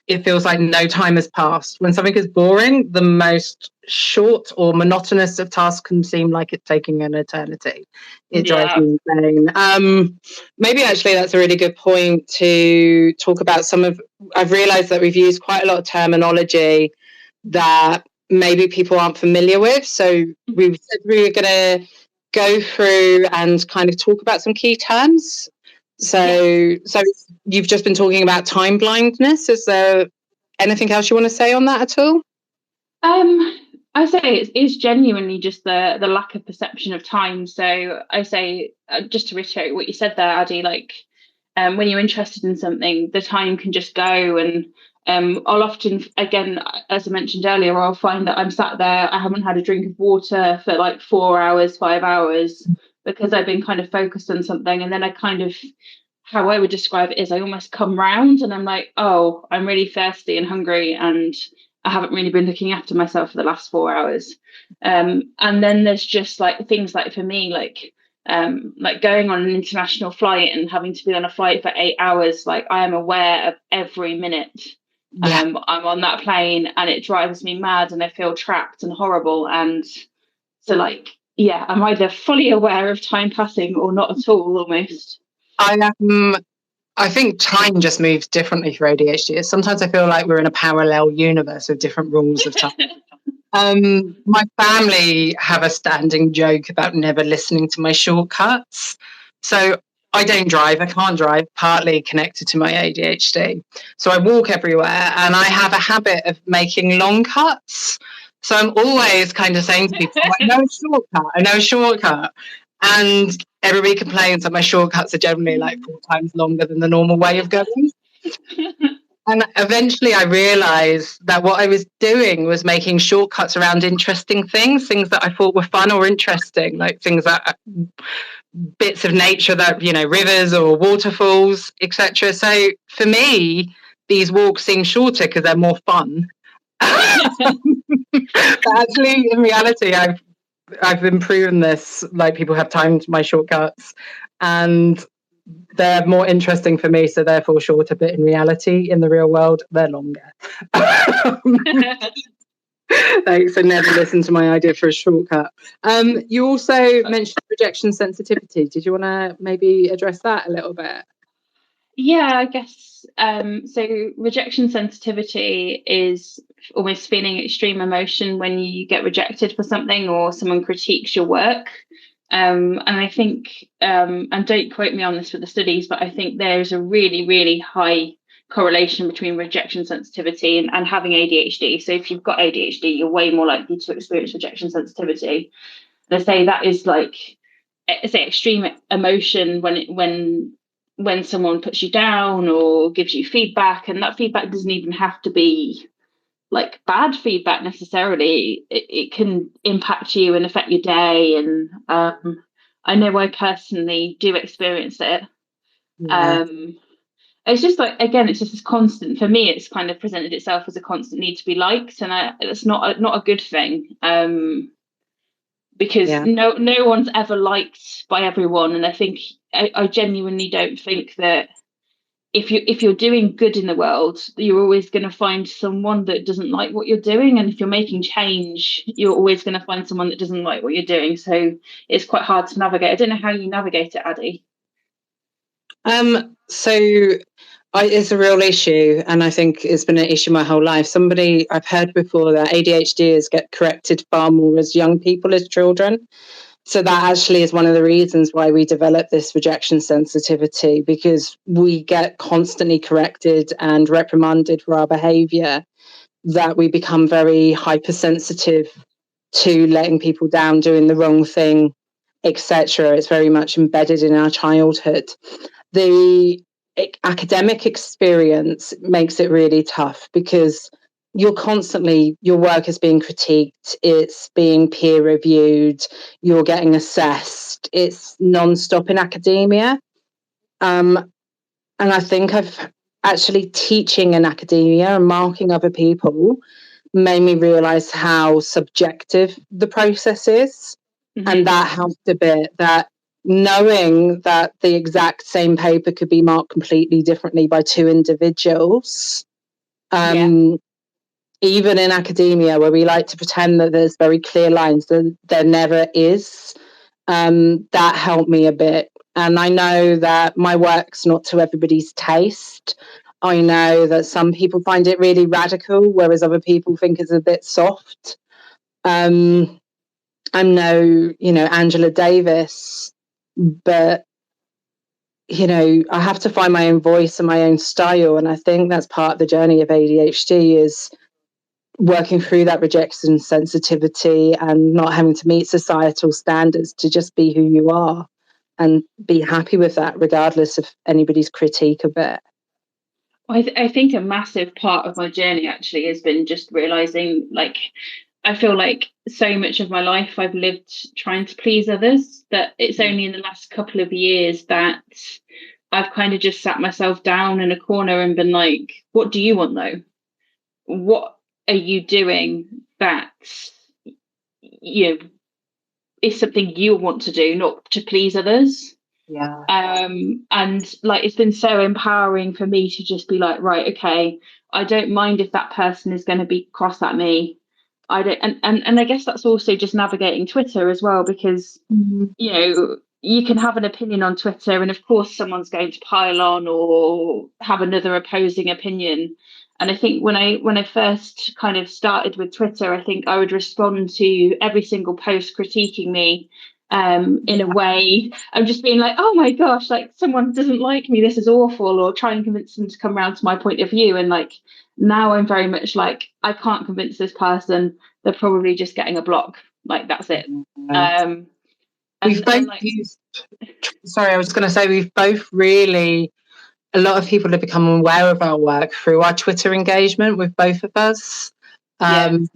it feels like no time has passed. When something is boring, the most short or monotonous of tasks can seem like it's taking an eternity. It drives me insane. Maybe actually that's a really good point to talk about I've realized that we've used quite a lot of terminology that maybe people aren't familiar with. So we said we were going to go through and kind of talk about some key terms. So you've just been talking about time blindness. Is there anything else you want to say on that at all? I say it is genuinely just the lack of perception of time. So I say, just to reiterate what you said there, Addy, like, when you're interested in something, the time can just go. And I'll often, again, as I mentioned earlier, I'll find that I'm sat there, I haven't had a drink of water for like 4 hours, 5 hours, because I've been kind of focused on something. And then I kind of, how I would describe it is, I almost come round and I'm like, oh, I'm really thirsty and hungry, and I haven't really been looking after myself for the last 4 hours. And then there's just like things like, for me, like going on an international flight and having to be on a flight for 8 hours, like I am aware of every minute I'm on that plane, and it drives me mad and I feel trapped and horrible. And so like, yeah, I'm either fully aware of time passing or not at all, almost. I think time just moves differently for ADHD. Sometimes I feel like we're in a parallel universe with different rules of time. My family have a standing joke about never listening to my shortcuts. So I don't drive. I can't drive, partly connected to my ADHD. So I walk everywhere, and I have a habit of making long cuts. So I'm always kind of saying to people, I know a shortcut. And everybody complains that my shortcuts are generally like 4 times longer than the normal way of going. And eventually I realized that what I was doing was making shortcuts around interesting things that I thought were fun or interesting, like things that bits of nature that, rivers or waterfalls, etc. So for me, these walks seem shorter because they're more fun. But actually, in reality, I've been proven this, like people have timed my shortcuts and they're more interesting for me, so therefore shorter, but in reality, in the real world, they're longer. So never listen to my idea for a shortcut. You also mentioned rejection sensitivity. Did you want to maybe address that a little bit? Yeah, I guess. So rejection sensitivity is almost feeling extreme emotion when you get rejected for something or someone critiques your work. And I think, and don't quote me on this with the studies, but I think there's a really, really high correlation between rejection sensitivity and having ADHD. So if you've got ADHD, you're way more likely to experience rejection sensitivity. They say that is like, say, extreme emotion when someone puts you down or gives you feedback, and that feedback doesn't even have to be like bad feedback necessarily. It can impact you and affect your day, and I know I personally do experience it. Yeah. It's just like, again, it's just this constant, for me it's kind of presented itself as a constant need to be liked, and it's not a good thing, because no one's ever liked by everyone. And I think I genuinely don't think that if you're doing good in the world, you're always going to find someone that doesn't like what you're doing, and if you're making change, you're always going to find someone that doesn't like what you're doing. So it's quite hard to navigate. I don't know how you navigate it, Addie. It's a real issue, and I think it's been an issue my whole life. I've heard before that ADHDers get corrected far more as young people, as children. So that actually is one of the reasons why we develop this rejection sensitivity, because we get constantly corrected and reprimanded for our behaviour, that we become very hypersensitive to letting people down, doing the wrong thing, etc. It's very much embedded in our childhood. The academic experience makes it really tough, because your work is being critiqued, it's being peer reviewed, you're getting assessed, it's non-stop in academia. And I think I've actually teaching in academia and marking other people made me realise how subjective the process is. Mm-hmm. And that helped a bit, that knowing that the exact same paper could be marked completely differently by two individuals. Even in academia, where we like to pretend that there's very clear lines, there never is. That helped me a bit. And I know that my work's not to everybody's taste. I know that some people find it really radical, whereas other people think it's a bit soft. I'm no, Angela Davis, but I have to find my own voice and my own style. And I think that's part of the journey of ADHD, is working through that rejection sensitivity and not having to meet societal standards, to just be who you are and be happy with that, regardless of anybody's critique of it. I think a massive part of my journey actually has been just realizing, like, I feel like so much of my life I've lived trying to please others, that it's only in the last couple of years that I've kind of just sat myself down in a corner and been like, what do you want though? What are you doing that is something you want to do, not to please others? Yeah. And like, it's been so empowering for me to just be like, right, okay, I don't mind if that person is going to be cross at me. I don't, and I guess that's also just navigating Twitter as well, because you can have an opinion on Twitter, and of course someone's going to pile on or have another opposing opinion. And I think when I first kind of started with Twitter, I think I would respond to every single post critiquing me in a way. I'm just being like, oh my gosh, like, someone doesn't like me, this is awful, or try and convince them to come around to my point of view. And like, now I'm very much like, I can't convince this person, they're probably just getting a block, like, that's it. We've both used, sorry, I was going to say, we've both really, a lot of people have become aware of our work through our Twitter engagement with both of us. And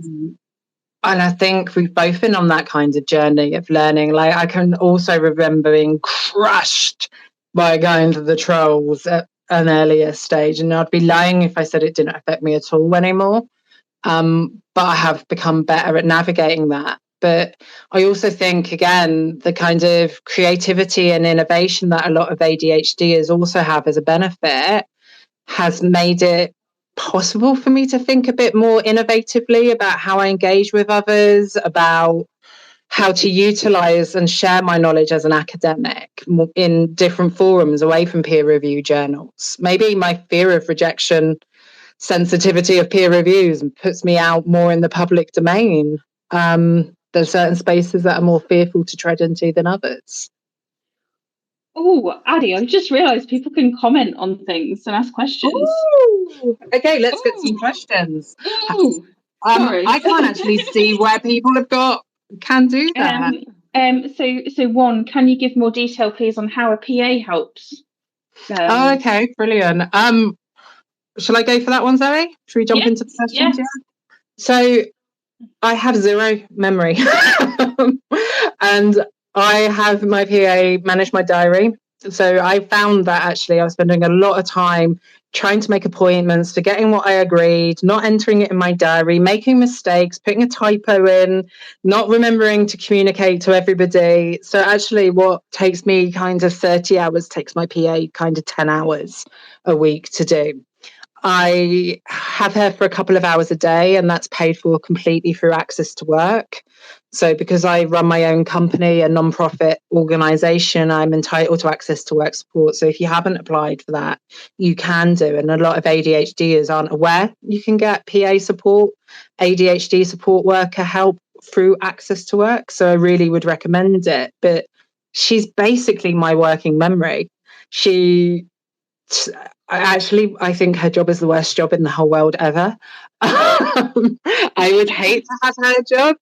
I think we've both been on that kind of journey of learning. Like, I can also remember being crushed by going to the trolls at an earlier stage, and I'd be lying if I said it didn't affect me at all anymore. But I have become better at navigating that. But I also think, again, the kind of creativity and innovation that a lot of ADHDers also have as a benefit has made it possible for me to think a bit more innovatively about how I engage with others, about how to utilize and share my knowledge as an academic in different forums away from peer review journals. Maybe my fear of rejection sensitivity of peer reviews puts me out more in the public domain. There's certain spaces that are more fearful to tread into than others. Oh, Addie, I've just realised people can comment on things and ask questions. Ooh. Okay, let's get some questions. Ooh. Sorry. I can't actually see where people can do that. So one, can you give more detail, please, on how a PA helps? Okay, brilliant. Shall I go for that one, Zoe? Should we jump into the questions? Yes. Yeah. So I have zero memory, and I have my PA manage my diary. So I found that actually I was spending a lot of time trying to make appointments, forgetting what I agreed, not entering it in my diary, making mistakes, putting a typo in, not remembering to communicate to everybody. So actually what takes me kind of 30 hours takes my PA kind of 10 hours a week to do. I have her for a couple of hours a day, and that's paid for completely through Access to Work. So because I run my own company, a non-profit organisation, I'm entitled to Access to Work support. So if you haven't applied for that, you can do. And a lot of ADHDers aren't aware you can get PA support, ADHD support worker help through Access to Work. So I really would recommend it. But she's basically my working memory. I think her job is the worst job in the whole world ever. I would hate to have her job.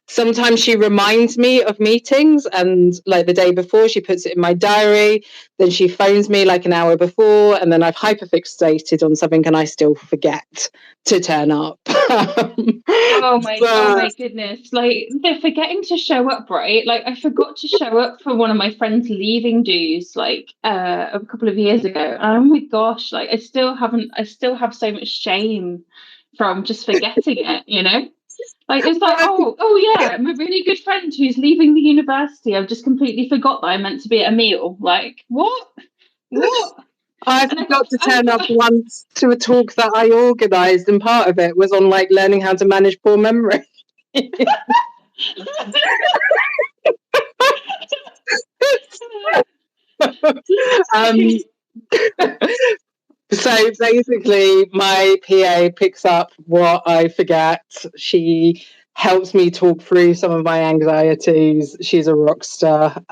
Sometimes she reminds me of meetings, and like the day before, she puts it in my diary. Then she phones me like an hour before, and then I've hyperfixated on something and I still forget to turn up. Oh my goodness. Like, they're forgetting to show up, right? Like, I forgot to show up for one of my friends' leaving dues like a couple of years ago. Oh my gosh, like I still have so much shame from just forgetting it, you know? Like, it's like, oh yeah, my really good friend who's leaving the university, I've just completely forgot that I meant to be at a meal. Like, what? I forgot to turn up once to a talk that I organised, and part of it was on like learning how to manage poor memory. So basically, my PA picks up what I forget. She helps me talk through some of my anxieties. She's a rock star.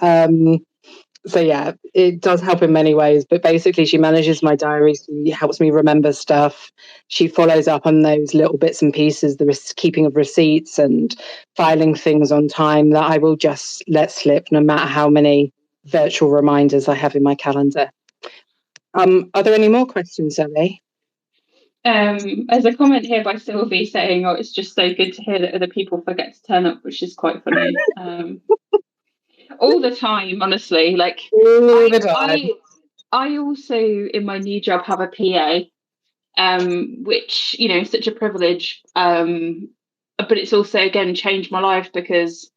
So yeah, it does help in many ways, but basically she manages my diary. She helps me remember stuff. She follows up on those little bits and pieces, the keeping of receipts and filing things on time that I will just let slip no matter how many virtual reminders I have in my calendar. Are there any more questions, Zoe? There's a comment here by Sylvie saying, "Oh, it's just so good to hear that other people forget to turn up," which is quite funny. All the time, honestly. Like, all the time. I also in my new job have a PA, which, you know, is such a privilege. But it's also again changed my life because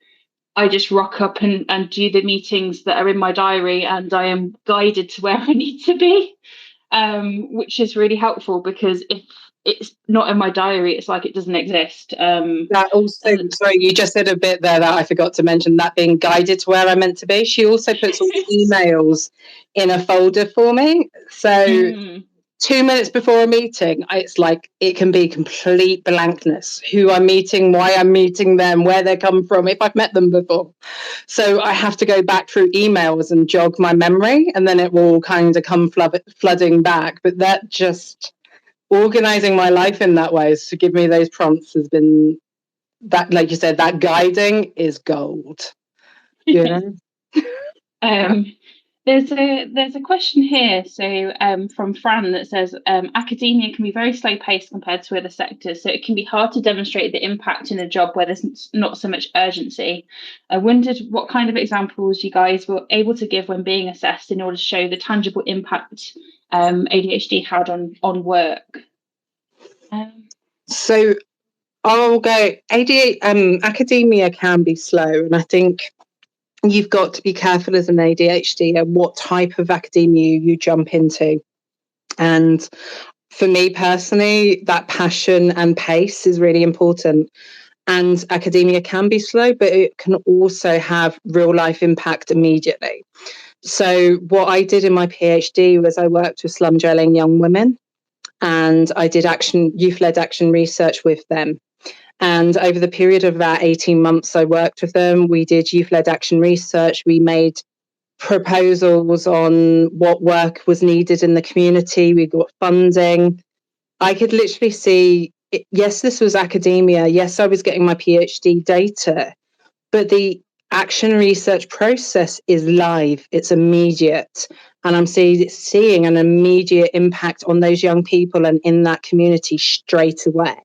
I just rock up and do the meetings that are in my diary, and I am guided to where I need to be, which is really helpful because if it's not in my diary, it's like it doesn't exist. That also, sorry, you just said a bit there that I forgot to mention, that being guided to where I'm meant to be. She also puts all the emails in a folder for me. So 2 minutes before a meeting, it's like it can be complete blankness. Who I'm meeting, why I'm meeting them, where they come from, if I've met them before. So I have to go back through emails and jog my memory, and then it will kind of come flooding back. But that just organizing my life in that way to give me those prompts has been that, like you said, that guiding is gold. You know? There's a question here, so from Fran, that says academia can be very slow paced compared to other sectors, so it can be hard to demonstrate the impact in a job where there's not so much urgency. I wondered what kind of examples you guys were able to give when being assessed in order to show the tangible impact ADHD had on work. So I'll go. Academia can be slow, and I think you've got to be careful as an ADHD and what type of academia you jump into. And for me personally, that passion and pace is really important. And academia can be slow, but it can also have real life impact immediately. So what I did in my PhD was I worked with slum dwelling young women, and I did youth-led action research with them. And over the period of about 18 months I worked with them, we did youth-led action research. We made proposals on what work was needed in the community. We got funding. I could literally see, yes, this was academia. Yes, I was getting my PhD data, but the action research process is live. It's immediate. And I'm seeing an immediate impact on those young people and in that community straight away.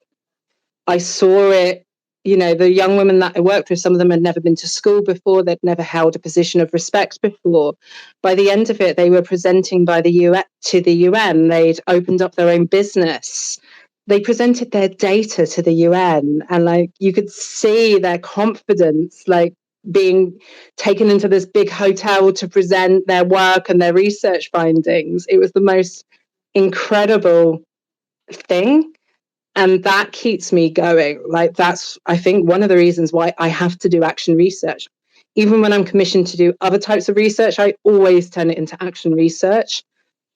I saw it, the young women that I worked with, some of them had never been to school before. They'd never held a position of respect before. By the end of it, they were presenting to the UN. They'd opened up their own business. They presented their data to the UN, and you could see their confidence, being taken into this big hotel to present their work and their research findings. It was the most incredible thing. And that keeps me going. That's, I think, one of the reasons why I have to do action research. Even when I'm commissioned to do other types of research, I always turn it into action research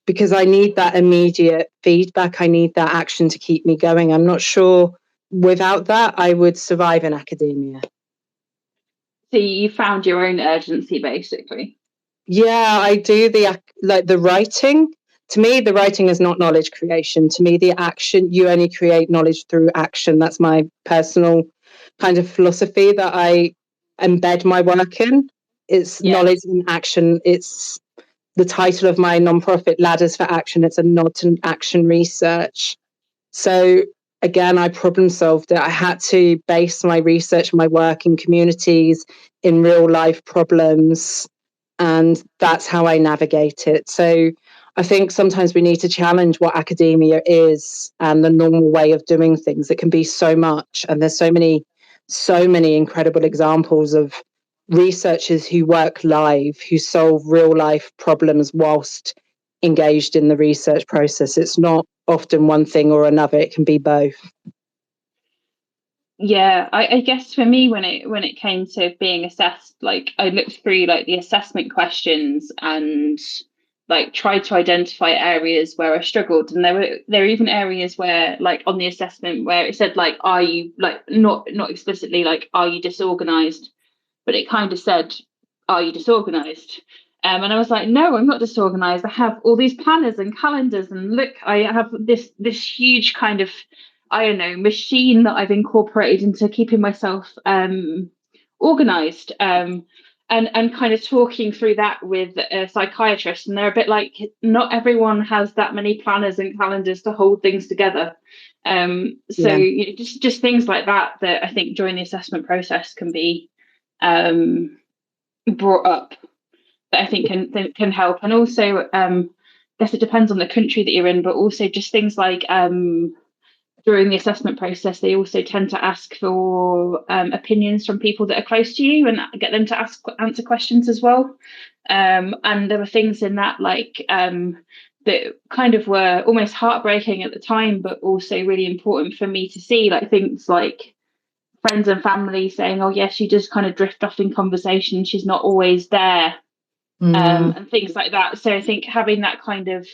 because I need that immediate feedback. I need that action to keep me going. I'm not sure without that I would survive in academia. So you found your own urgency, basically. Yeah, I do the writing. To me, the writing is not knowledge creation. To me, the action, you only create knowledge through action. That's my personal kind of philosophy that I embed my work in. It's knowledge in action. It's the title of my nonprofit, Ladders for Action. It's a nod to action research. So again, I problem solved it. I had to base my research, my work in communities, in real life problems. And that's how I navigate it. So I think sometimes we need to challenge what academia is and the normal way of doing things. It can be so much. And there's so many incredible examples of researchers who work live, who solve real life problems whilst engaged in the research process. It's not often one thing or another. It can be both. Yeah, I guess for me, when it came to being assessed, I looked through the assessment questions and tried to identify areas where I struggled, and there were even areas where on the assessment where it said are you not explicitly are you disorganized, but it kind of said are you disorganized, and I was like, no, I'm not disorganized. I have all these planners and calendars, and look, I have this huge kind of, I don't know, machine that I've incorporated into keeping myself organized. And kind of talking through that with a psychiatrist, and they're a bit like, not everyone has that many planners and calendars to hold things together. Just things like that I think during the assessment process can be brought up, that I think can help. And also, I guess it depends on the country that you're in, but also just things like during the assessment process, they also tend to ask for opinions from people that are close to you and get them to answer questions as well. And there were things in that that kind of were almost heartbreaking at the time, but also really important for me to see, things like friends and family saying, oh, yes, she does kind of drift off in conversation. She's not always there. And things like that. So I think having that kind of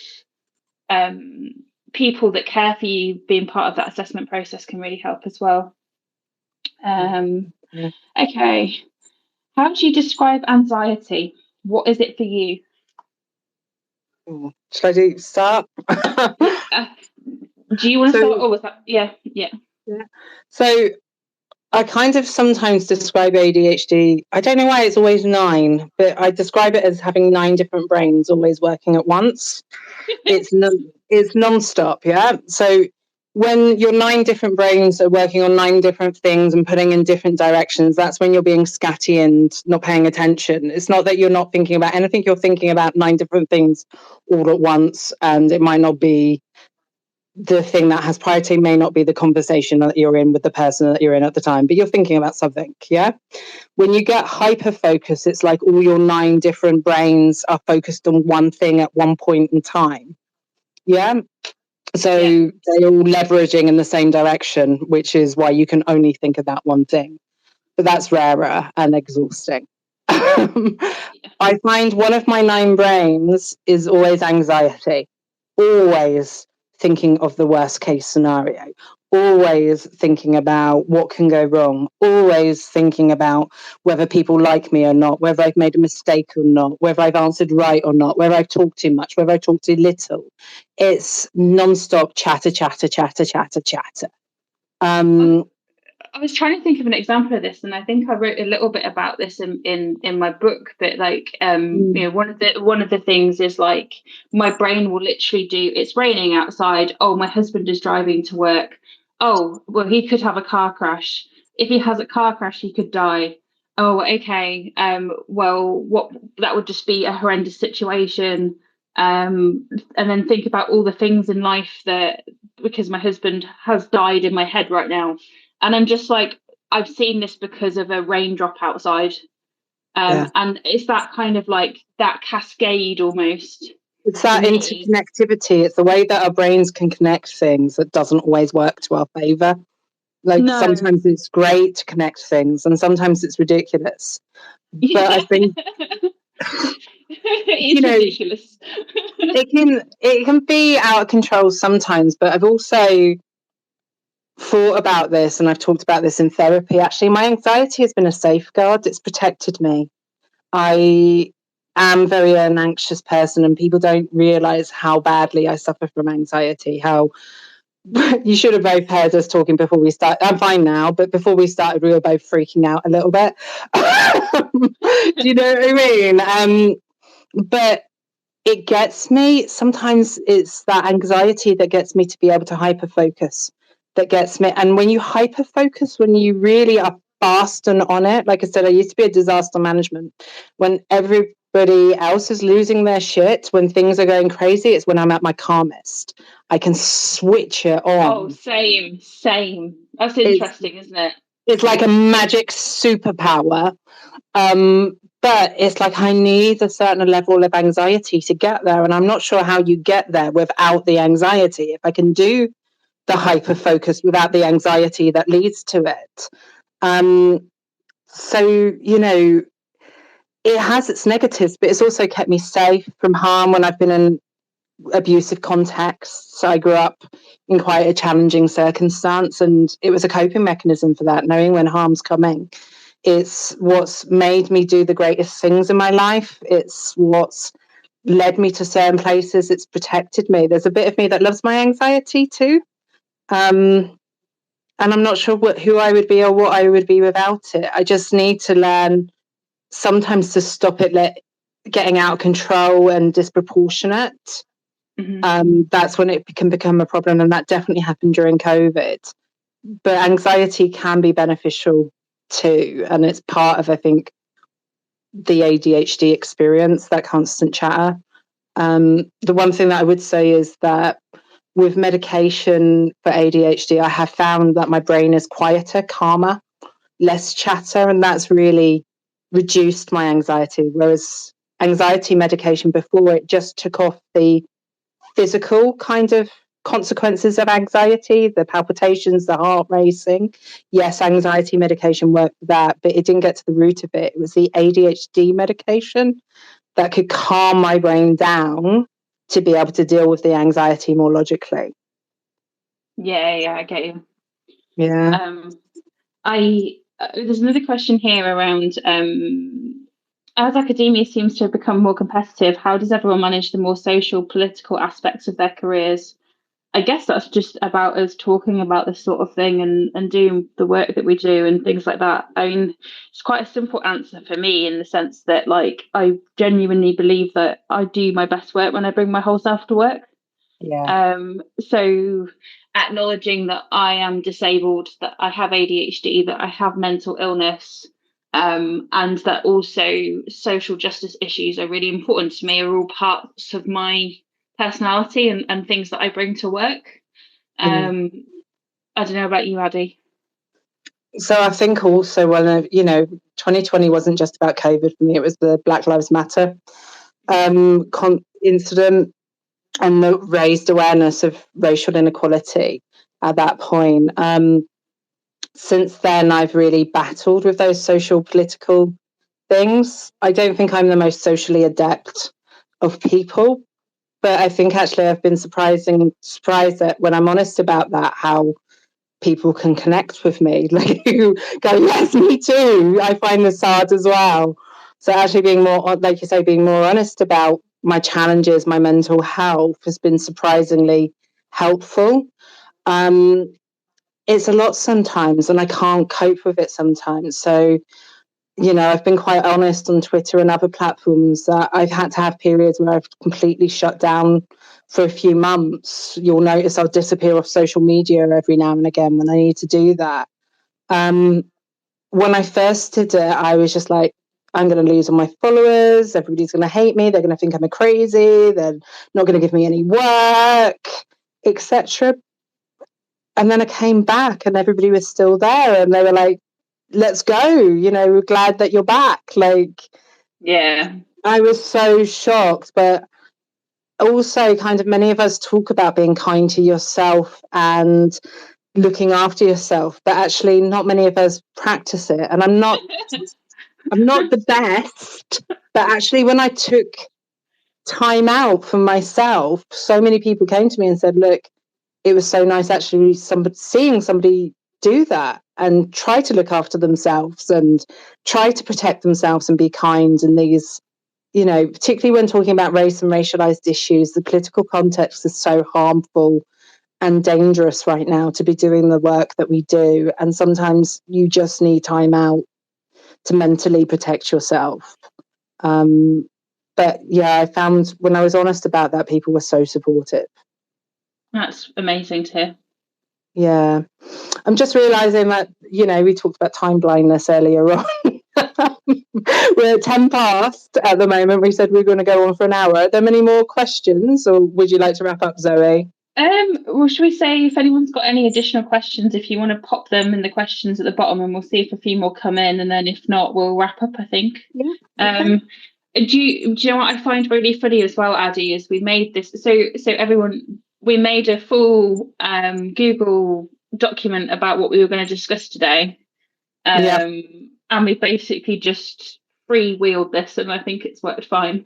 people that care for you being part of that assessment process can really help as well. Okay. How do you describe anxiety? What is it for you? Should I start? Do you want to start? Or was that? Yeah. So I kind of sometimes describe ADHD, I don't know why it's always 9, but I describe it as having 9 different brains always working at once. It's non-stop, yeah? So when your 9 different brains are working on 9 different things and putting in different directions, that's when you're being scatty and not paying attention. It's not that you're not thinking about anything, you're thinking about 9 different things all at once, and it might not be the thing that has priority, may not be the conversation that you're in with the person that you're in at the time, but you're thinking about something, yeah? When you get hyper-focus, it's like all your 9 different brains are focused on one thing at one point in time, yeah? So they're all leveraging in the same direction, which is why you can only think of that one thing. But that's rarer and exhausting. I find one of my 9 brains is always anxiety, always thinking of the worst case scenario, always thinking about what can go wrong, always thinking about whether people like me or not, whether I've made a mistake or not, whether I've answered right or not, whether I've talked too much, whether I've talked too little. It's non-stop chatter. I was trying to think of an example of this, and I think I wrote a little bit about this in my book. But like, you know, one of the things is like my brain will literally do. It's raining outside. Oh, my husband is driving to work. Oh, well, he could have a car crash. If he has a car crash, he could die. Oh, okay. Well, what that would just be a horrendous situation. And then think about all the things in life that because my husband has died in my head right now. And I'm just like, I've seen this because of a raindrop outside. And it's that kind of like that cascade almost. It's that interconnectivity. It's the way that our brains can connect things that doesn't always work to our favour. Like sometimes it's great to connect things and sometimes it's ridiculous. But I think it's ridiculous. it can be out of control sometimes, but I've also thought about this and I've talked about this in therapy. Actually, my anxiety has been a safeguard. It's protected me. I am very an anxious person and people don't realise how badly I suffer from anxiety, how you should have both heard us talking before we start. I'm fine now, but before we started, we were both freaking out a little bit. Do you know what I mean? But it gets me. Sometimes it's that anxiety that gets me to be able to hyper focus. That gets me. And when you hyper focus, when you really are fast and on it, like I said, I used to be a disaster management. When everybody else is losing their shit, when things are going crazy, it's when I'm at my calmest. I can switch it on. Oh, same. That's interesting, isn't it? It's like a magic superpower. But it's like I need a certain level of anxiety to get there. And I'm not sure how you get there without the anxiety. If I can do the hyper focus without the anxiety that leads to it. So, you know, it has its negatives, but it's also kept me safe from harm when I've been in abusive contexts. I grew up in quite a challenging circumstance and it was a coping mechanism for that, knowing when harm's coming. It's what's made me do the greatest things in my life. It's what's led me to certain places. It's protected me. There's a bit of me that loves my anxiety too. And I'm not sure who I would be or what I would be without it. I just need to learn sometimes to stop it getting out of control and disproportionate. Mm-hmm. That's when it can become a problem. And that definitely happened during COVID. But anxiety can be beneficial too. And it's part of, I think, the ADHD experience, that constant chatter. The one thing that I would say is that with medication for ADHD, I have found that my brain is quieter, calmer, less chatter, and that's really reduced my anxiety. Whereas anxiety medication before, it just took off the physical kind of consequences of anxiety, the palpitations, the heart racing. Yes, anxiety medication worked for that, but it didn't get to the root of it. It was the ADHD medication that could calm my brain down to be able to deal with the anxiety more logically. Yeah, I get you. Yeah. There's another question here around as academia seems to have become more competitive, how does everyone manage the more social, political aspects of their careers? I guess that's just about us talking about this sort of thing and doing the work that we do and things like that. I mean, it's quite a simple answer for me in the sense that, like, I genuinely believe that I do my best work when I bring my whole self to work. Yeah. So acknowledging that I am disabled, that I have ADHD, that I have mental illness, and that also social justice issues are really important to me, are all parts of my personality and things that I bring to work. I don't know about you, Addie. So I think also, well, 2020 wasn't just about COVID for me. It was the Black Lives Matter incident and the raised awareness of racial inequality at that point. Since then, I've really battled with those social political things. I don't think I'm the most socially adept of people, but I think actually I've been surprised that when I'm honest about that, how people can connect with me, like who go, yes, me too. I find this hard as well. So actually being more, like you say, being more honest about my challenges, my mental health has been surprisingly helpful. It's a lot sometimes and I can't cope with it sometimes. So, I've been quite honest on Twitter and other platforms that I've had to have periods where I've completely shut down for a few months. You'll notice I'll disappear off social media every now and again when I need to do that. When I first did it, I was just like, I'm going to lose all my followers. Everybody's going to hate me. They're going to think I'm a crazy. They're not going to give me any work, etc. And then I came back and everybody was still there and they were like, let's go, we're glad that you're back. Like, yeah, I was so shocked. But also kind of many of us talk about being kind to yourself and looking after yourself, but actually not many of us practice it. And I'm not the best, but actually when I took time out for myself, so many people came to me and said, look, it was so nice actually seeing somebody do that and try to look after themselves and try to protect themselves and be kind in these, particularly when talking about race and racialized issues, the political context is so harmful and dangerous right now to be doing the work that we do. And sometimes you just need time out to mentally protect yourself. But yeah, I found when I was honest about that, people were so supportive. That's amazing to hear. Yeah. I'm just realising that, we talked about time blindness earlier on. We're at 10 past at the moment. We said we were going to go on for an hour. Are there many more questions or would you like to wrap up, Zoe? Well, should we say if anyone's got any additional questions, if you want to pop them in the questions at the bottom and we'll see if a few more come in, and then if not, we'll wrap up, I think. Yeah. Okay. Do you know what I find really funny as well, Addie, is we made this, so everyone, we made a full Google document about what we were going to discuss today. And we basically just freewheeled this, and I think it's worked fine.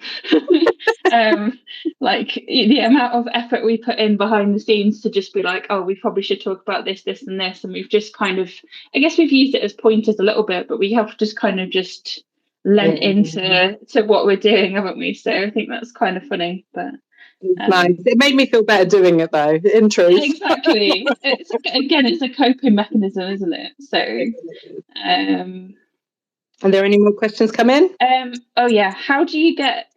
Like the amount of effort we put in behind the scenes to just be like, oh, we probably should talk about this, this, and this, and we've just kind of, I guess we've used it as pointers a little bit, but we have just kind of just lent into what we're doing, haven't we? So I think that's kind of funny, but. Nice. It made me feel better doing it, though. In truth, exactly. It's a coping mechanism, isn't it? So, are there any more questions come in? Oh yeah. How do you get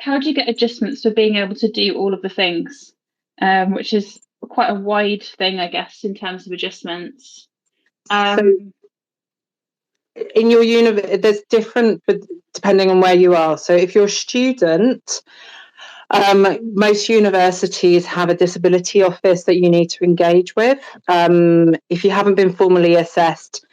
adjustments for being able to do all of the things? Which is quite a wide thing, I guess, in terms of adjustments. So in your university, there's different depending on where you are. So if you're a student, most universities have a disability office that you need to engage with. If you haven't been formally assessed,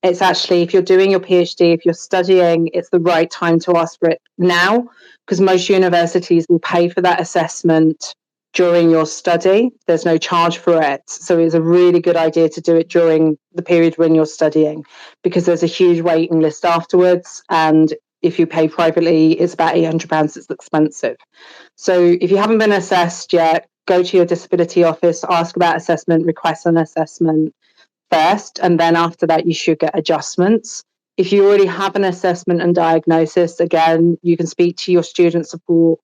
it's actually, if you're doing your PhD, if you're studying, it's the right time to ask for it now, because most universities will pay for that assessment during your study. There's no charge for it. So it's a really good idea to do it during the period when you're studying, because there's a huge waiting list afterwards. And if you pay privately, it's about £800. It's expensive. So if you haven't been assessed yet, go to your disability office, ask about assessment, request an assessment first, and then after that you should get adjustments. If you already have an assessment and diagnosis, again, you can speak to your student support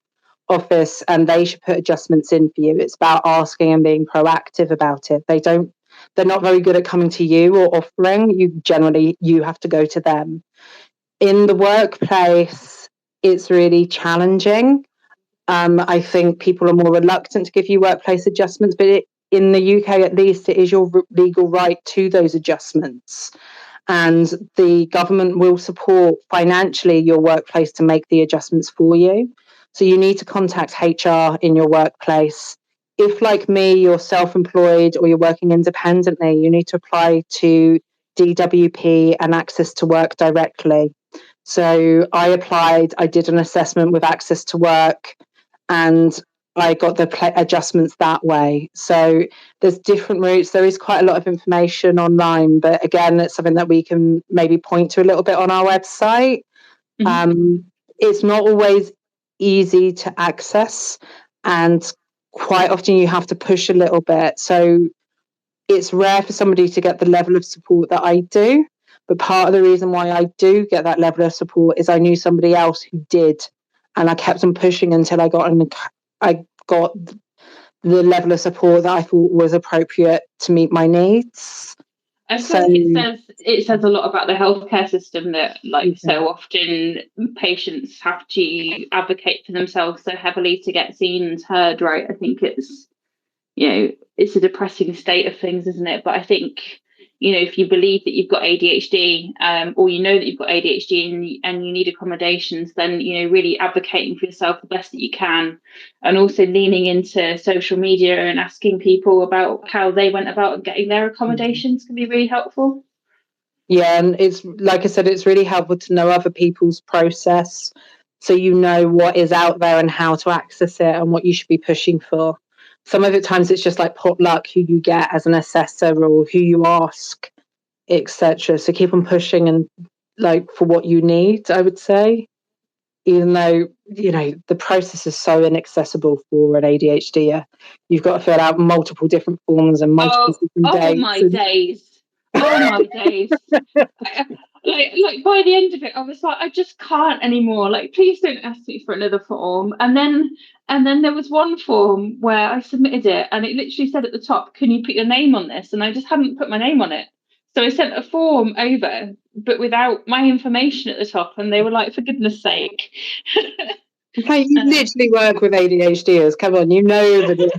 office and they should put adjustments in for you. It's about asking and being proactive about it. They're not very good at coming to you or offering. You have to go to them. In the workplace, it's really challenging. I think people are more reluctant to give you workplace adjustments, but in the UK, at least, it is your legal right to those adjustments. And the government will support financially your workplace to make the adjustments for you. So you need to contact HR in your workplace. If, like me, you're self-employed or you're working independently, you need to apply to DWP and Access to Work directly. So I applied, I did an assessment with Access to Work, and I got the adjustments that way. So there's different routes. There is quite a lot of information online, but again, it's something that we can maybe point to a little bit on our website. Mm-hmm. It's not always easy to access, and quite often you have to push a little bit. So it's rare for somebody to get the level of support that I do. But part of the reason why I do get that level of support is I knew somebody else who did, and I kept on pushing until I got the level of support that I thought was appropriate to meet my needs. I feel like it says a lot about the healthcare system that, like, so often patients have to advocate for themselves so heavily to get seen and heard, right? I think it's, it's a depressing state of things, isn't it? But I think, if you believe that you've got ADHD, or that you've got ADHD and you need accommodations, then, really advocating for yourself the best that you can, and also leaning into social media and asking people about how they went about getting their accommodations can be really helpful. Yeah, and it's, like I said, it's really helpful to know other people's process, so you know what is out there and how to access it and what you should be pushing for. Some of the times it's just like potluck who you get as an assessor or who you ask, etc. So keep on pushing and like for what you need, I would say. Even though, the process is so inaccessible for an ADHD. You've got to fill out multiple different forms and multiple different dates. My days. Oh my days. Like by the end of it, I was like, I just can't anymore. Like, please don't ask me for another form. And then there was one form where I submitted it and it literally said at the top, can you put your name on this? And I just hadn't put my name on it. So I sent a form over, but without my information at the top. And they were like, for goodness sake. Hey, you literally work with ADHDers. Come on, that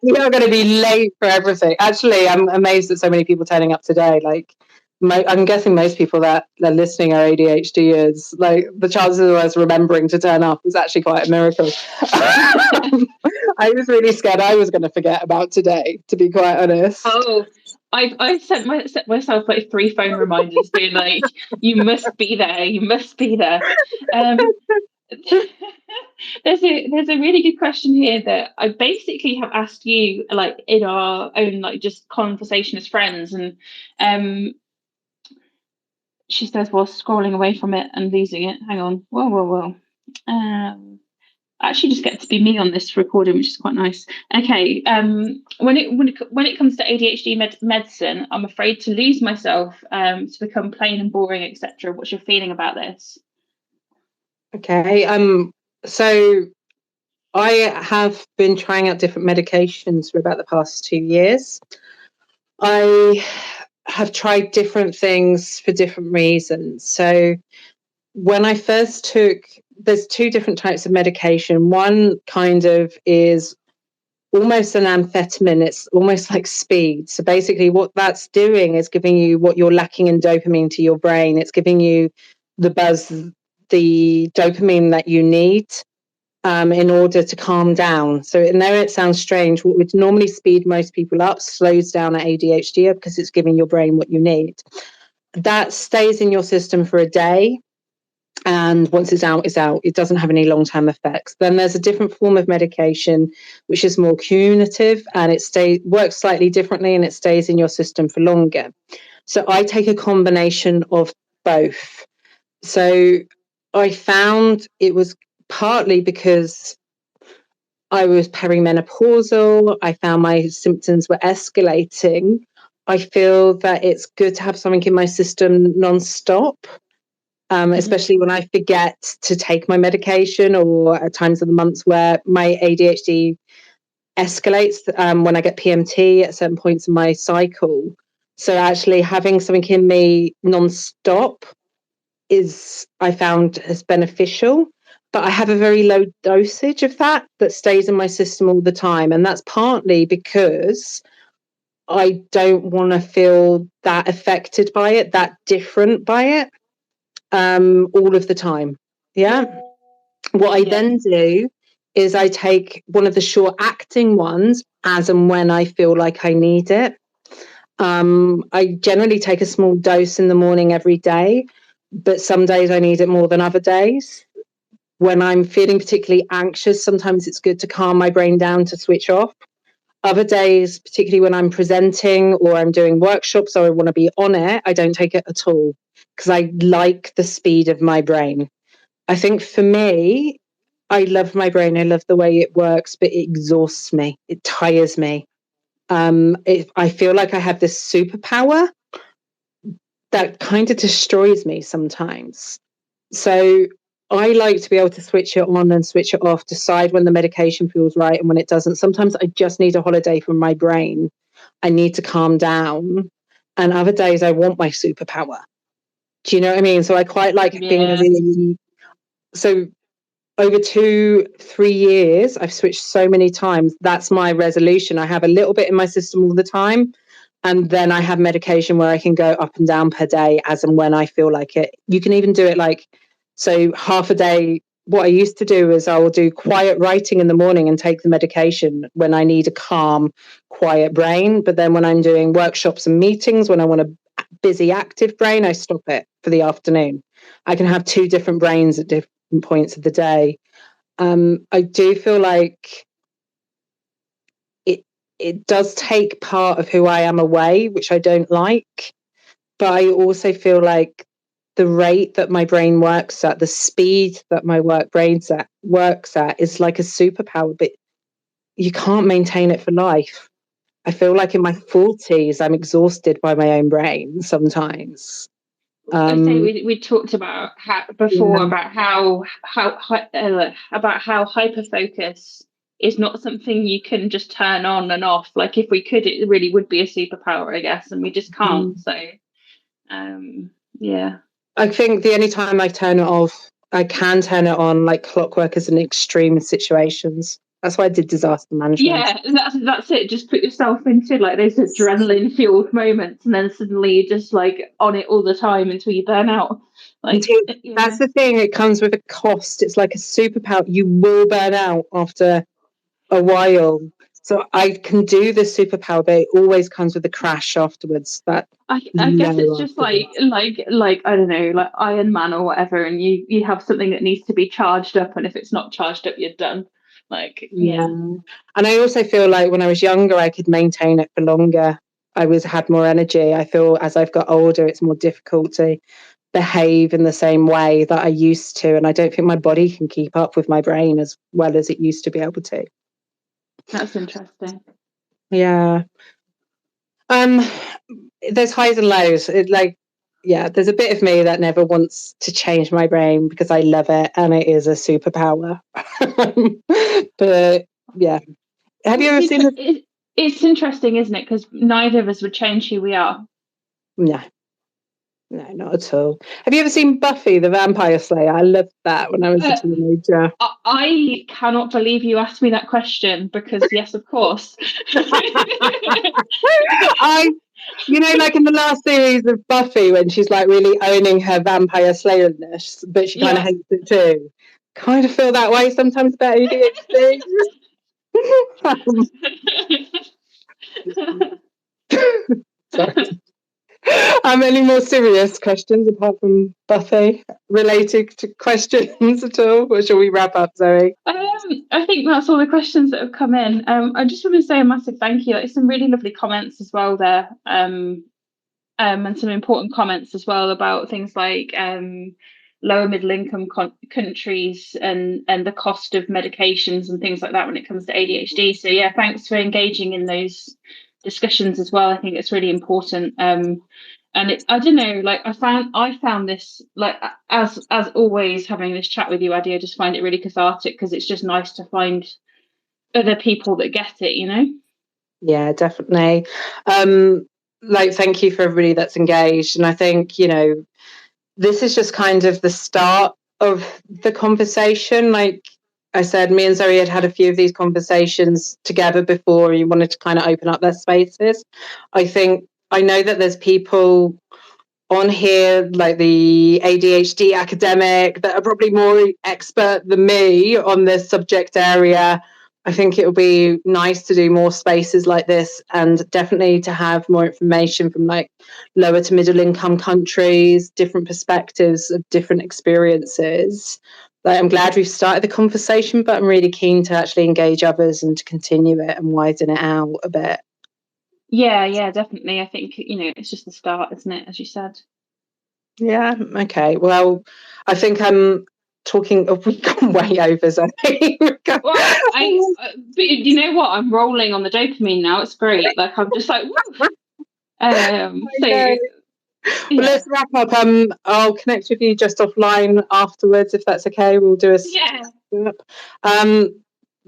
you are going to be late for everything. Actually, I'm amazed at so many people turning up today. Like, I'm guessing most people that are listening are ADHDers. Like, the chances of us remembering to turn up was actually quite a miracle. I was really scared I was going to forget about today, to be quite honest. Oh, I set myself like 3 phone reminders being like, you must be there, you must be there. There's a really good question here that I basically have asked you, like, in our own, like, just conversation as friends, and she says, while scrolling away from it and losing it, hang on, whoa. I actually just get to be me on this recording, which is quite nice. Okay, when it comes to ADHD medicine, I'm afraid to lose myself, to become plain and boring, etc. What's your feeling about this? Okay, so I have been trying out different medications for about the past 2 years. I have tried different things for different reasons. So when I first there's 2 different types of medication. One kind of is almost an amphetamine. It's almost like speed. So basically what that's doing is giving you what you're lacking in dopamine to your brain. It's giving you the buzz, the dopamine that you need in order to calm down. So I know it sounds strange. What would normally speed most people up slows down at ADHD because it's giving your brain what you need. That stays in your system for a day. And once it's out, it's out. It doesn't have any long-term effects. Then there's a different form of medication, which is more cumulative, and it works slightly differently, and it stays in your system for longer. So I take a combination of both. So I found it was partly because I was perimenopausal. I found my symptoms were escalating. I feel that it's good to have something in my system non-stop. Especially when I forget to take my medication, or at times of the months where my ADHD escalates, when I get PMT at certain points in my cycle. So actually having something in me non-stop I found as beneficial, but I have a very low dosage of that stays in my system all the time. And that's partly because I don't want to feel that affected by it, that different by it. All of the time. What I then do is I take one of the short acting ones as and when I feel like I need it. I generally take a small dose in the morning every day, but some days I need it more than other days. When I'm feeling particularly anxious, sometimes it's good to calm my brain down to switch off. Other days, particularly when I'm presenting or I'm doing workshops or I want to be on it, I don't take it at all because I like the speed of my brain. I think for me, I love my brain. I love the way it works, but it exhausts me. It tires me. I feel like I have this superpower that kind of destroys me sometimes. So I like to be able to switch it on and switch it off, decide when the medication feels right and when it doesn't. Sometimes I just need a holiday from my brain. I need to calm down. And other days I want my superpower. Do you know what I mean? So I quite like being really. So over 2-3 years, I've switched so many times. That's my resolution. I have a little bit in my system all the time. And then I have medication where I can go up and down per day as and when I feel like it. You can even do it like, so half a day. What I used to do is I will do quiet writing in the morning and take the medication when I need a calm, quiet brain. But then when I'm doing workshops and meetings, when I want a busy, active brain, I stop it for the afternoon. I can have 2 different brains at different points of the day. I do feel like it does take part of who I am away, which I don't like. But I also feel like the rate that my brain works at, the speed that my works at is like a superpower, but you can't maintain it for life. I feel like in my 40s, I'm exhausted by my own brain sometimes. I say we talked about before about how hyper focus is not something you can just turn on and off. Like if we could, it really would be a superpower, I guess, and we just can't. So, yeah. I think the only time I turn it off, I can turn it on like clockwork is in extreme situations. That's why I did disaster management. Yeah, that's it. Just put yourself into like those adrenaline fueled moments, and then suddenly you're just like on it all the time until you burn out. Like that's the thing. It comes with a cost. It's like a superpower. You will burn out after a while. So I can do the superpower, but it always comes with a crash afterwards. That I guess it's just like I don't know, like Iron Man or whatever, and you have something that needs to be charged up, and if it's not charged up, you're done. Like and I also feel like when I was younger, I could maintain it for longer. I had more energy. I feel as I've got older, it's more difficult to behave in the same way that I used to, and I don't think my body can keep up with my brain as well as it used to be able to. That's interesting. Yeah. There's highs and lows. There's a bit of me that never wants to change my brain because I love it and it is a superpower. But yeah, have you ever seen it? It's interesting, isn't it? Because neither of us would change who we are. No, not at all. Have you ever seen Buffy the Vampire Slayer? I loved that when I was a teenager. I cannot believe you asked me that question because yes, of course. Like in the last series of Buffy when she's like really owning her vampire slayerness, but she kind of hates it too. Kind of feel that way sometimes about ADHD. Sorry. Any more serious questions apart from Buffy related to questions at all? Or shall we wrap up, Zoe? I think that's all the questions that have come in. I just want to say a massive thank you. Like, some really lovely comments as well there. And some important comments as well about things like lower middle income countries and the cost of medications and things like that when it comes to ADHD. So yeah, thanks for engaging in those discussions as well. I think it's really important. And I don't know, like I found this, like as always, having this chat with you, Addy, I just find it really cathartic because it's just nice to find other people that get it, you know? Yeah, definitely. Thank you for everybody that's engaged. And I think, this is just kind of the start of the conversation. Like I said, me and Zoe had a few of these conversations together before. You wanted to kind of open up their spaces. I know that there's people on here, like the ADHD academic, that are probably more expert than me on this subject area. I think it would be nice to do more spaces like this and definitely to have more information from like lower to middle income countries, different perspectives of different experiences. Like, I'm glad we've started the conversation, but I'm really keen to actually engage others and to continue it and widen it out a bit. Yeah, definitely. I think, it's just the start, isn't it, as you said? Yeah, okay. Well, I think talking. Oh, we've gone way over, Zoe. Well, but you know what? I'm rolling on the dopamine now. It's great. Like I'm just like, woo. So. Well, let's wrap up. I'll connect with you just offline afterwards, if that's okay. We'll do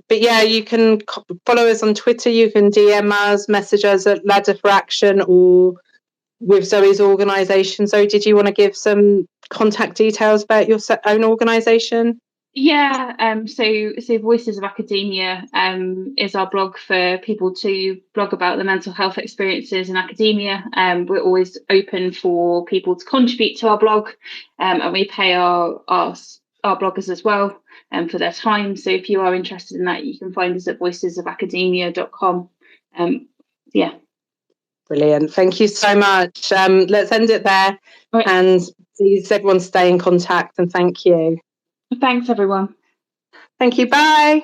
but yeah, you can follow us on Twitter. You can DM us, message us at Ladder for Action or with Zoe's organisation. Zoe, did you want to give some contact details about your own organisation? Yeah, so Voices of Academia is our blog for people to blog about the mental health experiences in academia. We're always open for people to contribute to our blog, and we pay our bloggers as well for their time. So if you are interested in that, you can find us at voicesofacademia.com. Yeah. Brilliant. Thank you so much. Let's end it there. Right. And please, everyone, stay in contact, and thank you. Thanks, everyone. Thank you. Bye.